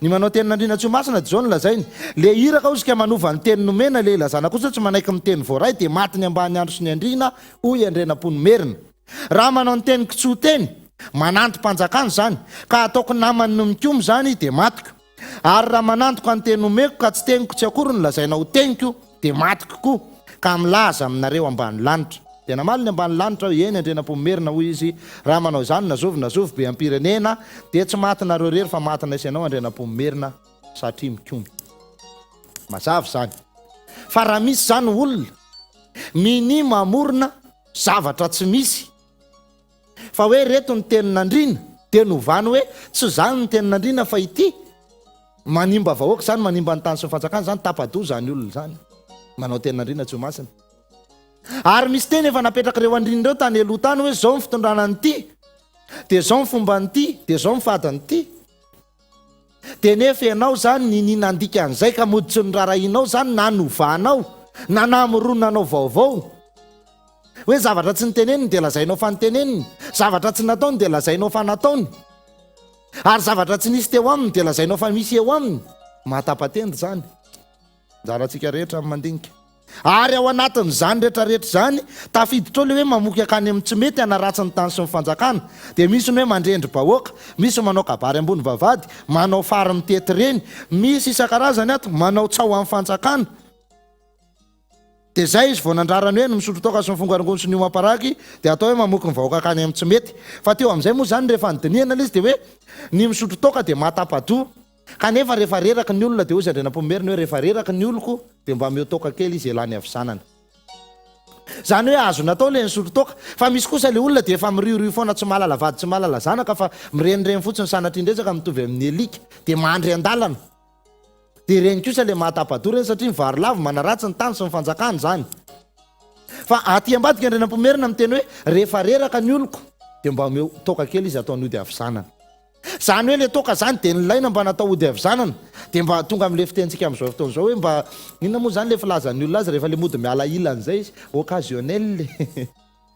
ny manao tenin'andrina tsy ho masina de zao ny lazainy le iraka ozy ka manova ny teny nomena le ilazana kosa tsy manaiky miteny voaray de maty ny ambany andro sy ny andrina hoy andrenam-ponomerina raha manao ny teny kitsoa teny mananto mpanjakany zany ka ataoko namany no mikomy zany de matiko ary raha manantoko any teny nomeko ka tsy teniko tsy akory no lazaina ho teniko de matiko koa ka milaza aminareo ambany lanitra tena maly ny ambany lanitra eny andrenam-pomerina hoy izy raha manao zany nazovy be ampirenena de tsy matinareo rery fa matina isanao andrenam-pomerina satria mikomy mazava zany fa raha misy zany olona mini mamorona zavatra tsy misy fa hoe reto ny tenin'andrina de novany hoe tsy zany ny tenin'andrina fa ity manimba vahoaka zany manimba ny tany sy fanjakany zany tapadoha zany olona zany manao tenin'andrina tsy ho masina ary misy teny efa napetraka reo andrina reo tany aloha tany hoe zao mifitondrana nyity de zao mifomba nyity de zao mifadanyity de nefa ianao zany nininandika an'izay ka moditsy ny rarahinao zany na novanao na namoronanao vaovao hoe zavatra tsy niteneniny de lazainao fa niteneniny zavatra tsy nataony de lazainao fa nataony ary zavatra tsy nisy teo aminy de lazainao fa misy eo aminy mahatapatenda zany jaratsika rehetra mandinika ary ao anatin'izany rehetrarehetra zany tafiditra le hoe mamoky akany amin'ny tsy mety anaratsy ny tany sy ny fanjakana de misy ny hoe mandrendry bahoaka misy manao kabary ambony vavady manao fary mitety reny misy isan-karazany ato manao tsao amin'ny fanjakana de zay izy vao nandrarany hoe ny misotro toka sy mifongarongony sy ny omaparaky de atao hoe mamoky ny vahoaka akany amin'ny tsy mety fa teo amin'izay moa zany rehefa nydiniana le izy de hoe ny misotro toka de mahatapadoha kanefa rehefa reraka ny olona dia ozy andrenam-pomerina hoe rehefa reraka ny oloko dia mba miotoka kely izy elany avy sanana. Zany hoe azo natao le nisotro toka, fa misy kosa le olona dia efa miriorio foana tsy mahalala vady tsy mahalala zanaka fa mirenireny fotsiny sanatry indresaka mitovy amin'ny elika dia mandry an-dalana. Dia reny kosa le mahatapadoa reny satria mivary lavo manaratsy ny tany sy ny fanjakany zany. Fa aty ambadika andrenam-pomerina miteny hoe rehefa reraka ny oloko dia mba miotoka kely izy atao ny ody avy sanana. Zany hoe le toka zany dia nilaina mba natao ody avy zanana dia mba tonga amin'le fitentsika amin'izao fotoana izao hoe mba inona moa zany le filazan'ny olona azy rehefa le mody miala ilan'izay izy occasionnel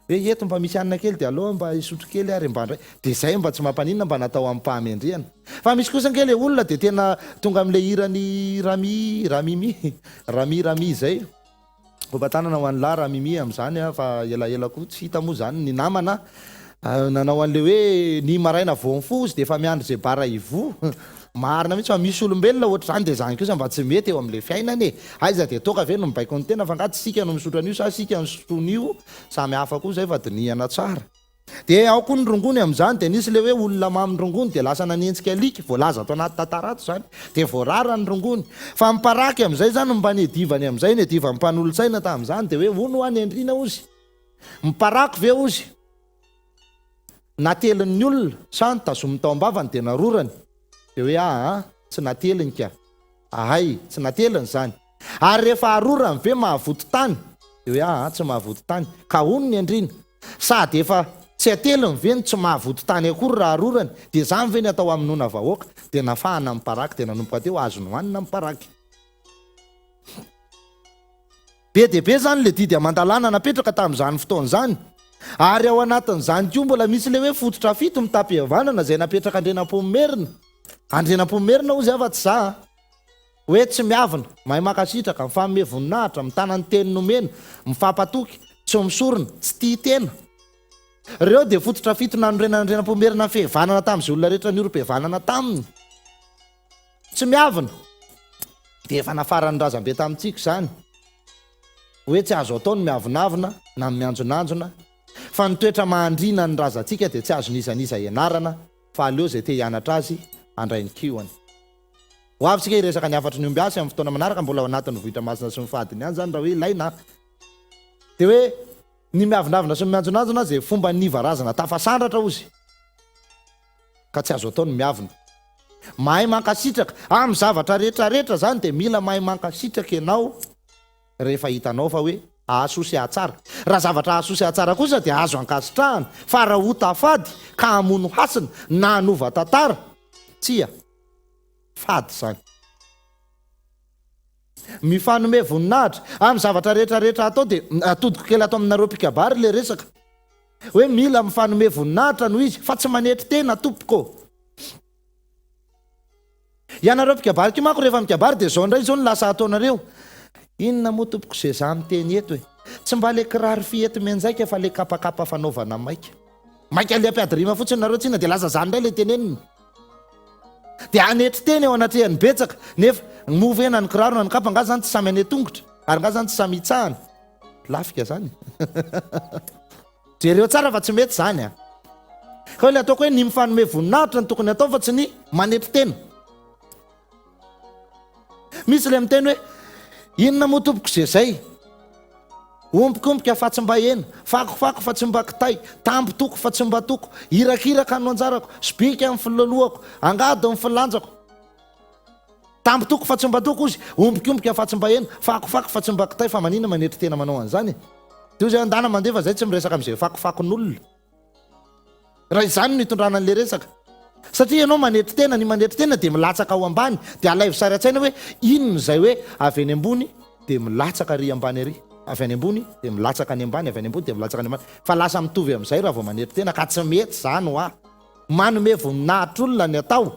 hoe eto mba misy anina kely dia aloha mba isotro kely ary mba ndray dia izay mba tsy mampaninona mba natao amin'ny mpahamendriana. Fa misy kosa ange le olona dia tena tonga amin'le hirany rami zay obatanana ho an'ny lahy ramimi amin'izany fa elaela koa tsy hita moa zany ny namana nanao an'le hoe ny maraina voamfozy dia efa miandro zay bara ivo marina mihitsy fa misy olombelona ohatr' zany dia zany kosa mba tsy mety eo amin'le fiainany aiza dia toka ve no mibaiko ny tena fa ngaty sika no misotro an'io sa sika ny sotroan'io samy hafa koa zay fa dinihana tsara. Dia ao koa ny rongony amin'izany dia nisy le hoe olona mamy rongony dia lasa nanentsika alika voalaza atao anaty tantarato zany dia voarara ny rongony fa miparaky amin'izay zany mba nedivany amin'izay nedivany mpanolotsaina tamin'izany dia hoe ono any andrina ozy miparaky ve ozy natelin'ny olona sa nitazomy tao ambavany dia narorany dia hoe tsy nateliny ka ahay tsy nateliny zany ary rehefa arorany ve mahavoto tany dia hoe tsy mahavoto tany ka ono ny andrina sady efa tsy ateliny ve ny tsy mahavoto tany akory raha arorany dia zany ve ny atao amin'nona vahoaka dia nafahana miparaky dia nanomboka teo azo nohanina miparaky. Be dia be zany le didy amandalana napetraka tamin'izany fotoana zany ary ao anatin'izany koa mbola misy le hoe fototra fito mitapy havanana zay napetraka andrenam-pomerina ozy afa-tsy za hoe tsy miavina mahay makasitraka mifamme voninahitra mitana ny teny nomena mifampatoky tsy misorona tsy tia tena reo dia fototra fito nanorenandrenam-pomerina fehevanana tamin'izay olona rehetra ny oro-pevanana taminy tsy miavina dia efa nafarany razam-be tamintsika zany hoe tsy azo atao ny miavinavina na mianjonanjona fa nitoetra mahandrina ny razantsika dia tsy azo nisanisa ianarana fa aleo zay te hianatra azy andray ny kioany. Ho avyntsika iresaka ny afatry ny omby asy amin'ny fotoana manaraka mbola ao anatin'ny vohitra masina sy ny fadiny ihany zany raha hoe ilaina dia hoe ny miavinavina sy ny mianjonanjona zay fomba nivarazana tafasandratra ozy ka tsy azo atao ny miavina. Mahay mankasitraka amin'ny zavatra rehetrarehetra zany dia mila mahay mankasitraka ianao rehefa hitanao fa hoe ahasosy ahatsara. Raha zavatra ahasosy ahatsara kosa dia azo ankasitrahana fa raha ho tafady ka hamono hasina na hanova tantara tsia fady zany. Mifanome voninahitra amin'ny zavatra rehetrarehetra atao dia atodiko kely atao aminareo pikabary le resaka hoe mila mifanome voninahitra no izy fa tsy manetry tena tompoko. Ianareo pikabary ko manko rehefa mikabary dia zao indray zao ny lasa ataonareo inona moa tompoko zay za miteny eto tsy mba le kirary fiety menjaika fa le kapakapa fanaovana maika le ampiadirima fotsiny nareo tsina dia lasa zany indray le teneniny dia anetry teny eo anatrehan'ny betsaka nefa movena ny kiraro na ny kapa nga zany tsy samy ane tongotra ary nga zany tsy samy hitsahana lafika zany jereo tsara fa tsy mety zany ka le ataoko hoe ny mifanome voninahitra ny tokony atao fa tsy ny manetry tena. Misy le miteny hoe inona moa tompoko zay ombikombika fa tsy mba hena fakofako fa tsy mba kitay tambotoko fa tsy mba toko irakiraka no anjarako sibika amin'ny filalohako angady amin'ny filanjako tambotoko fa tsy mba toko ozy ombikombika fa tsy mba hena fakofako fa tsy mba kitay fa manina manetry tena manao an'izany dia zay andana mandefa zay tsy miresaka amin'izay fakofakon'olona raha izany no hitondrana an'le resaka satria ianao manetry tena ny manetry tena dia milatsaka ao ambany dia alaivo sary an-tsaina hoe inony zay hoe avy any ambony dia milatsaka ry ambany ary avy any ambony dia milatsaka any ambany avy any ambony dia milatsaka any ambany fa lasa mitovy amin'izay raha vao manetry tena ka tsy mety zany ho manome voninahitra olona ny atao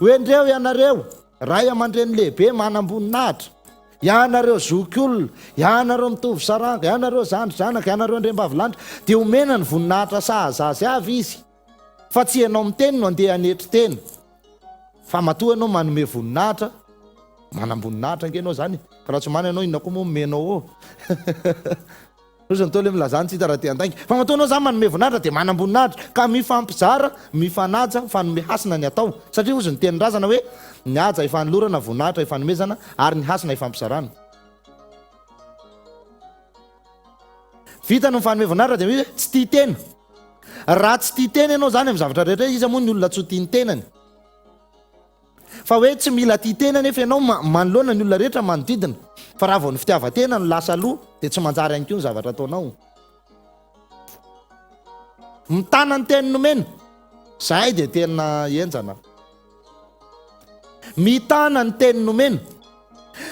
hoe ndreo ianareo ray aman-dreny lehibe manam-boninahitra ianareo zoky olona ianareo mitovy saranga ianareo zandry-zanaka ianareo andrem-bavilanitra dia omena ny voninahitra sahazazy avy izy fa tsy ianao miteny no andeha anetry tena fa matoa ianao manome voninahitra manam-boninahitra ange ianao zany ka raha tsy mana ianao inona koa moa menao Ozy to le milazany tsy hita raha ty an-taingy fa matoanao zany manome voninahitra dia manam-boninahitra ka mifampizara mifanaja fanome hasina ny atao satria ozy ny teny razana hoe ny aja ifanolorana voninahitra ifanomezana ary ny hasina ifampizarana. Vita no fanome voninahitra dia hoe tsy tia tena. Raha tsy tia tena ianao zany amin'ny zavatra rehetra izy moa ny olona tsy ho tiany tenany. Fa hoe tsy mila tia tena nefa ianao manoloana ny olona rehetra manodidina. Fa raha vao ny fitiavan-tena no lasa aloha dia tsy manjary ihany koa ny zavatra ataonao. Mitana ny teny nomena, zahay dia tena enjana. Mitana ny teny nomena,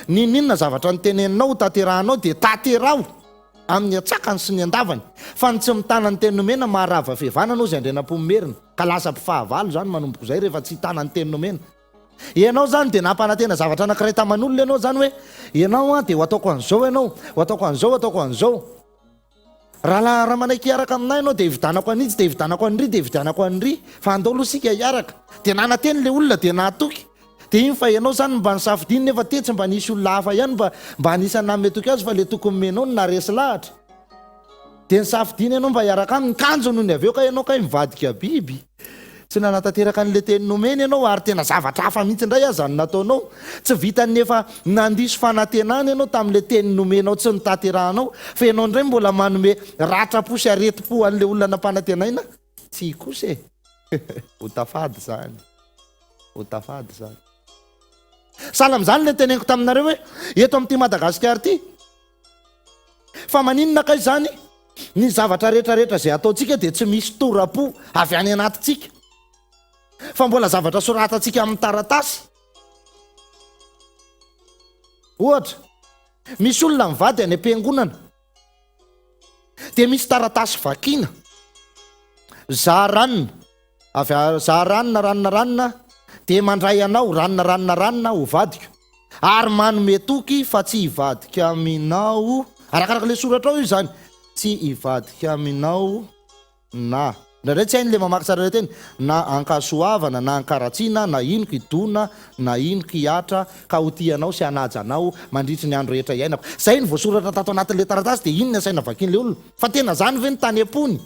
ninona zavatra ny teneninao taterahanao dia tateraho amin'ny atsakany sy ny andavany. Fa ny tsy mitana ny teny nomena maharava fihavanana ozy andrenam-pomerina ka lasa mpifahavalo zany manomboka zay rehefa tsy hitana ny teny nomena. Ianao zany dia nampanantena zavatra anankiray taman'olona ianao zany hoe ianao dia ho ataoko an'izao ianao, ho ataoko an'izao, ataoko an'izao. Raha manaiky hiaraka aminay ianao dia hividanako an'itsy, dia hividanako an'ry, dia hividanako an'ry. Fa andao aloha sika hiaraka. Dia nananteny le olona dia nahatoky. Dia iny fa ianao zany mba nisafidiny nefa tetsy mba nisy olona hafa ihany mba anisany namely toky azy fa le tokony menao no naresy lahatra. Dia nisafidiny ianao mba hiaraka aminy kanjo noho ny aveo ka ianao kay mivadika biby. Tsy nanatateraka an'le teny nomena ianao ary tena zavatra hafa mihitsy indray aza ny nataonao. Tsy vitany nefa nandiso fanantenana ianao tamin'le teny nomenao tsy nitaterahanao fa ianao indray mbola manome ratra-po sy areti-po an'le olona nampanantenaina. Tsy kosa e. Ho tafady zany. Ho tafady zany. Sahala amin'izany le teneniko taminareo hoe eto amin'ity Madagasikara ity fa maninona kay zany ny zavatra rehetrarehetra zay ataontsika dia tsy misy tora-po avy any anatintsika fa mbola zavatra soratantsika amin'ny taratasy. Ohatra, misy olona mivady any am-piangonana dia misy taratasy vakiana zaranina avy zaranina ranona dia mandray anao ranona ho vadiko ary manome toky fa tsy hivadika aminao arakaraka le soratra ao io zany, tsy hivadika aminao na ndraindray tsy hainy le mamaky tsara le teny na ankasoavana na ankaratsiana na inoko idona na inoko hiatra ka ho tianao sy hanajanao mandritry ny andro rehetra iainako. Zay ny voasoratra tato anatin'le taratasy dia iny ny asaina vakian'le olona. Fa tena zany ve ny tany am-pony?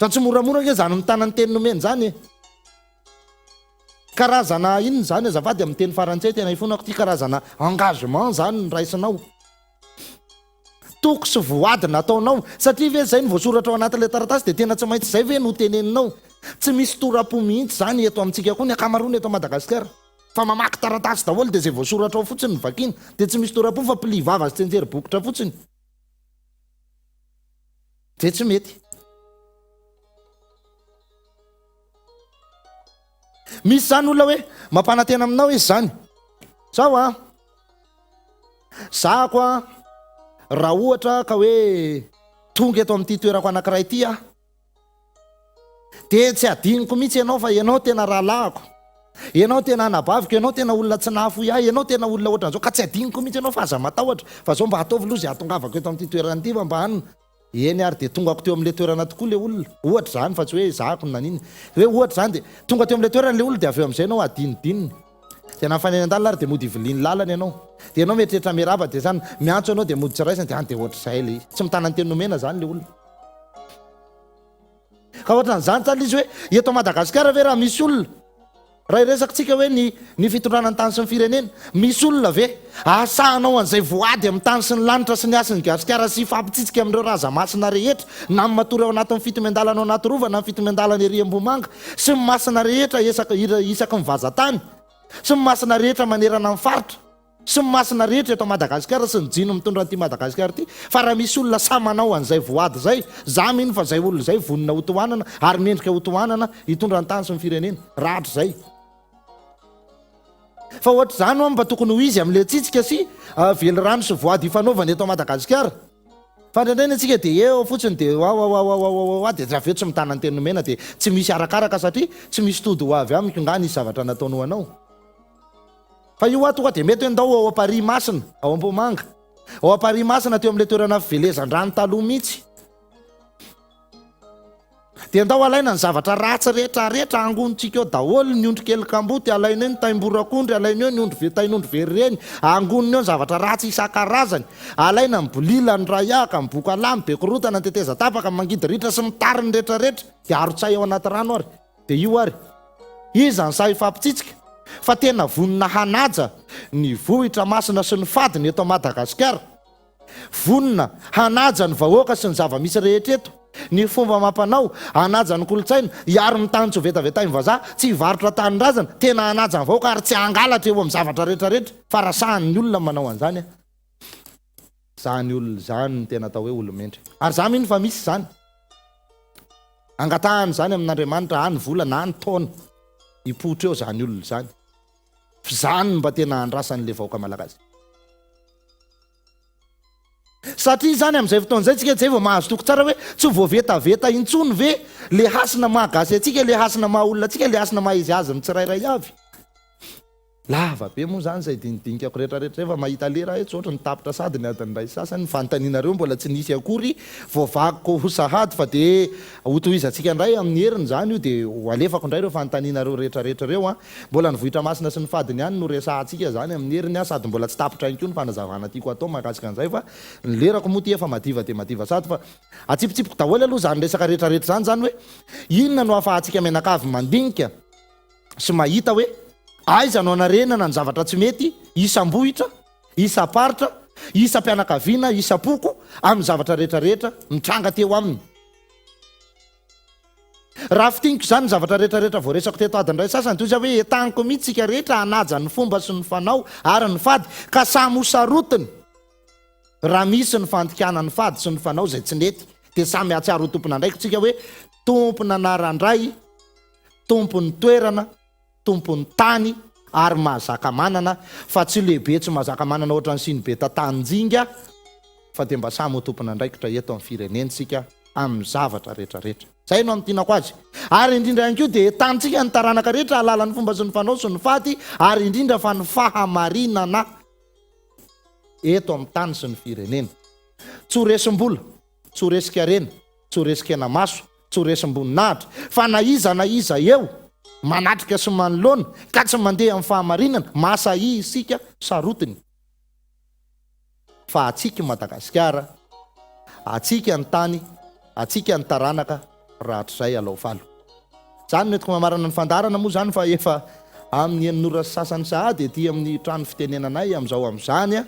Fa tsy moramora nge zany mitana ny teny nomena zany e. Karazana inony zany azafady amin'ny teny farantsay tena ifonako ty karazana engagement zany ny raisinao. Toko sy voady nataonao satria ve zay ny voasoratra ao anatin'le taratasy dia tena tsy maintsy zay ve no teneninao. Tsy misy tora-po mihitsy zany eto amintsika koa ny akamaroany eto Madagasikara. Fa mamaky taratasy daholo dia zay voasoratra ao fotsiny ny vakiana dia tsy misy tora-po fa pli vava sy tsenjery bokotra fotsiny. Dia tsy mety. Misy zany olona hoe mampanantena aminao izy zany. Sao zako raha ohatra ka hoe tonga eto amin'ity toerako anankiray ity dia tsy adiniko mihitsy ianao fa ianao tena rahalahako, ianao tena anabaviko, ianao tena olona tsy nahafoy ahy, ianao tena olona ohatran'izao ka tsy adiniko mihitsy ianao fa aza matahotra fa zao mba ataovy loha zay atongavako eto amin'ity toerana ity fa mba hanina. Eny ary dia tongako teo amin'le toerana tokoa le olona. Ohatra zany fa tsy hoe zako naniny. Hoe ohatra zany dia tonga teo amin'le toerana le olona dia avy eo amin'izay ianao adinidininy. Dia nafaneny an-dalana ary dia mody iviliany lalana ianao. Dia ianao mieritreritra miaraba dia zany miantso ianao dia mody tsy raisiny dia any dia ohatr'izay le tsy mitana ny teny nomena zany le olona. Ka ohatran'izany zany izy hoe eto Madagasikara ve raha misy olona raha iresakitsika hoe ny fitondrana ny tany sy ny firenena, misy olona ve asahanao an'izay voady amin'ny tany sy ny lanitra sy ny asin'ny Gasikara sy fampitsitsika amin'ireo raza-masina rehetra na amin'ny matory ao anatin'ny fito-miandalana ao anaty rova na amin'ny fito-miandalana ery Ambomanga sy ny masina rehetra isaky ny vazatany sy ny masina rehetra manerana amin'ny faritra sy ny masina rehetra eto Madagasikara sy ny jino mitondra an'ity Madagasikara ity. Fa raha misy olona samanao an'izay voady zay, za mino fa zay olona zay vonina ho tohanana ary mendrika ho tohanana hitondra ny tany sy ny firenena ratra zay. Fa ohatra zany mba tokony ho izy amin'le tsitsika sy vely rano sy voady ifanaovana eto Madagasikara. Fa ndraindray antsika dia eo fotsiny dia dia aveo tsy mitana ny teny nomena dia tsy misy arakaraka satria tsy misy tody ho avy amiko nga nisy zavatra nataonao anao. Fa io tonga dia mety endao ao Paris masina ao Ambomanga, ao Paris masina teo amin'le toerana fivelezan-drano taloha mihitsy. dia andao alaina ny zavatra ratsy rehetrarehetra angonontsika eo daholo ny ondry kely kamboty alaina eo ny taimborakondry alaina eo ny ondry tain'ondry very reny angonony eo ny zavatra ratsy isan-karazany alaina ny bolila ny rayaka ny boka lamy bekorotana ny teteza tapaka mangidy ritra sy mitary ny rehetrarehetra dia arotsay eo anaty rano ary dia io ary iza ny sahy fampitsitsika fa tena vonina hanaja ny vohitra masina sy ny fadiny eto Madagasikara, vonina hanaja ny vahoaka sy ny zava-misy rehetra eto, ny fomba mampanao hanaja ny kolotsaina hiaro ny tany tsy ho vetabetainy vazaha tsy hivarotra tanin-drazana, tena hanaja ny vahoaka ary tsy hangalatra eo amin'ny zavatra rehetrarehetra fa rasahan'ny olona manao an'izany zany olona zany ny tena atao hoe olomendry ary za mino fa misy zany angatahany zany amin'Andriamanitra any vola na any taona hipotra eo zany olona zany zany mba tena andrasan'le vahoaka malagasy satria zany amin'izay fotoan'izay tsika zay vao mahazo toko tsara hoe tsy voavetaveta intsony ve le hasina mahagasy atsika, le hasina maha olona atsika, le hasina maha izy azy ny tsirairay avy lava be moa zany zay dinidinikako rehetrarehetra rehefa mahita lera etsy ohatra ny tapitra sady ny adiny ray sasany fanontanianareo mbola tsy nisy akory voavakiko ho sahady fa dia hotohizantsika indray amin'ny heriny zany io dia alefako indray reo fanontanianareo rehetrarehetra reo mbola ny vohitra masina sy ny fadiny ihany no resahantsika zany amin'ny heriny sady mbola tsy tapitra ihany koa ny fanazavana tiako atao mahakasika an'izay fa ny lerako moa ty efa madiva dia madiva sady fa atsipitsipiko daholo aloha zany resaka rehetrarehetra zany hoe inona no ahafahantsika menakavy mandinika sy mahita hoe aiza no anarenana ny zavatra tsy mety isam-bohitra, isam-paritra, isam-pianakaviana, isam-poko amin'ny zavatra rehetrarehetra mitranga teo aminy. Raha fitiniko zany ny zavatra rehetrarehetra voaresako teto adiny ray sasany toy izay hoe entaniko mihitsy tsika rehetra hanaja ny fomba sy ny fanao ary ny fady ka samy hosarotiny raha misy ny fandikana ny fady sy ny fanao izay tsy nety dia samy ahatsiaro ho tompona ndraiky tsika hoe tompona narandray, tompony toerana, tompony tany ary mahazaka manana fa tsy lehibe tsy mahazaka manana ohatra ny siny be tatanjinga fa dia mba samy ho tompona ndraikitra eto amin'ny firenentsika amin'ny zavatra rehetrarehetra zay no amin'tinako azy ary indrindra ihany koa dia tantsika ny taranaka rehetra alala ny fomba sy ny fanao sy ny fady ary indrindra fa ny fahamarinana eto amin'ny tany sy ny firenena tsy ho resim-bola, tsy ho resika-rena, tsy ho resika-ena maso, tsy ho resim-boninahitra fa na iza eo manatrika sy manoloana ka tsy mandeha amin'ny fahamarinana masa isika sarotiny fa atsika Madagasikara, atsika ny tany, atsika ny taranaka rahatrizay alao falo zany netiko mamarana ny fandarana moa zany fa efa amin'ny eninora sasany sahady ety amin'ny trano fitenenanay amin'izao amin'izany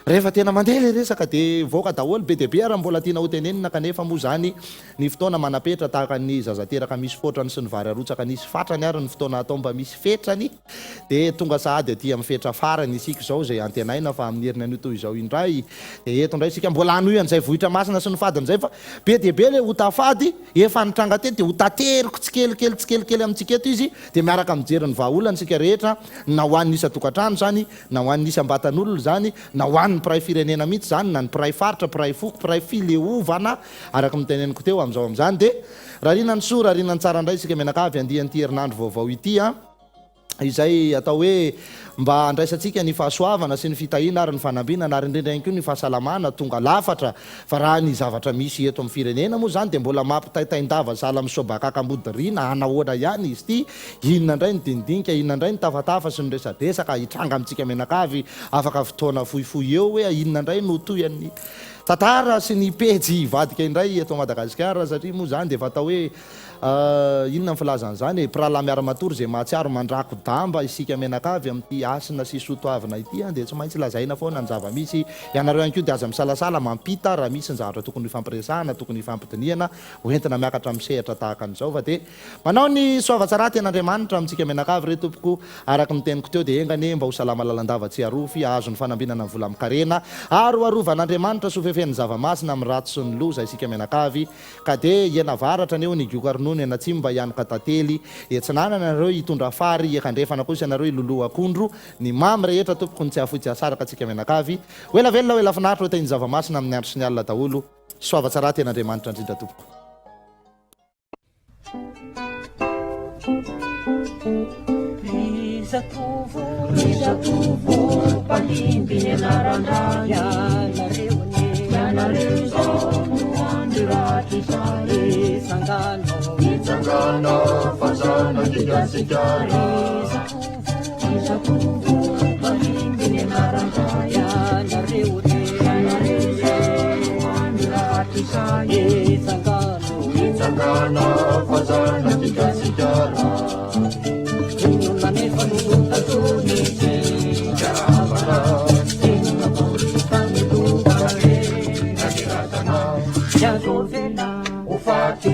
rehefa tena mandeha le resaka dia voaka daholo be dia be raha mbola tiana ho tenenina kanefa moa zany ny fotoana manapetra tahaka ny zazateraka misy fotrany sy ny vary arotsaka nisy fatrany ary ny fotoana atao mba misy fetrany dia tonga sahady aty amin'ny fetra farany isika izao izay antenaina fa amin'ny herinany io toy izao indray dia eto indray isika mbola hanohy an'izay vohitra masina sy ny fadiny izay fa be dia be le ho tafady efa nitranga tety dia ho tateriko tsikelikely amintsika eto izy dia miaraka mijery ny vahaolana isika rehetra na ho an'ny isa tokantrano zany na ho an'ny isa ambatan'olona zany na ho an'ny mpiray firenena mihitsy zany na ny mpiray faritra, mpiray foko, mpiray fileovana araka miteneniko teo amin'izao amin'izany dia raha rina ny soa raha rina ny tsara indray isika menakavy andian'ity herinandro vaovao ity izay atao hoe mba andraisantsika ny fahasoavana sy ny fitahiana ary ny fanambinana ary indrindra ihany koa ny fahasalamana tonga lafatra fa raha ny zavatra misy eto amin'ny firenena moa zany dia mbola mampitaitaindava sala misobakakambodiriana anahoana ihany izy ity inona indray ny dinidinika inona indray ny tafatafa sy ny resadresaka hitranga amintsika menakavy afaka fotoana fohifohy eo hoe inona indray no toyan'ny tantara sy ny pejy vadika indray eto Madagasikara satria moa zany dia efa atao hoe inona ny filazan'izany pirala miara-matory izay mahatsiaro mandrako damba isika menakavy amin'ity asina sy sotoavina ity dia tsy maintsy lazaina foana ny zava-misy ianareo ihany koa dia aza misalasala mampita raha misy ny zavatra tokony ifampiresahana tokony ifampidiniana hoentina miakatra misehatra tahaka an'izao fa dia manao ny soavatsara ten'Andriamanitra amintsika menakavy re tompoko araka ny teniko teo dia engany mba ho salama lalandava tsy arofy azo ny fanambinana ny vola mikarena ary arovan'Andriamanitra sofefen'ny zava-masina amin'ny rato sy ny loza isika menakavy ka dia iena varatra aneo ny giokarnono ena tsy mba hianoka tantely etsinanana nareo hitondra fary ekandrefana kosa ianareo iloloha akondro ny mamy rehetra tompoko ny tsy afotsy asaraka atsika menakavy oela velona oela finaritra ho tainy zava-masina amin'ny andro sy ny alina daholo soavatsara ten'Andriamanitra indrindra tompoko Palingin anarandraya nareo zao no andiratra Isangano fazana tigasigara Isakufu Pahimbine marangaya Nariute Wandirati saye Isangano fazana tigasigara Inyong manipanuta tunisi Jarabara Inyong napaulitan ito Barale Nadiratana Yaguvena Ufati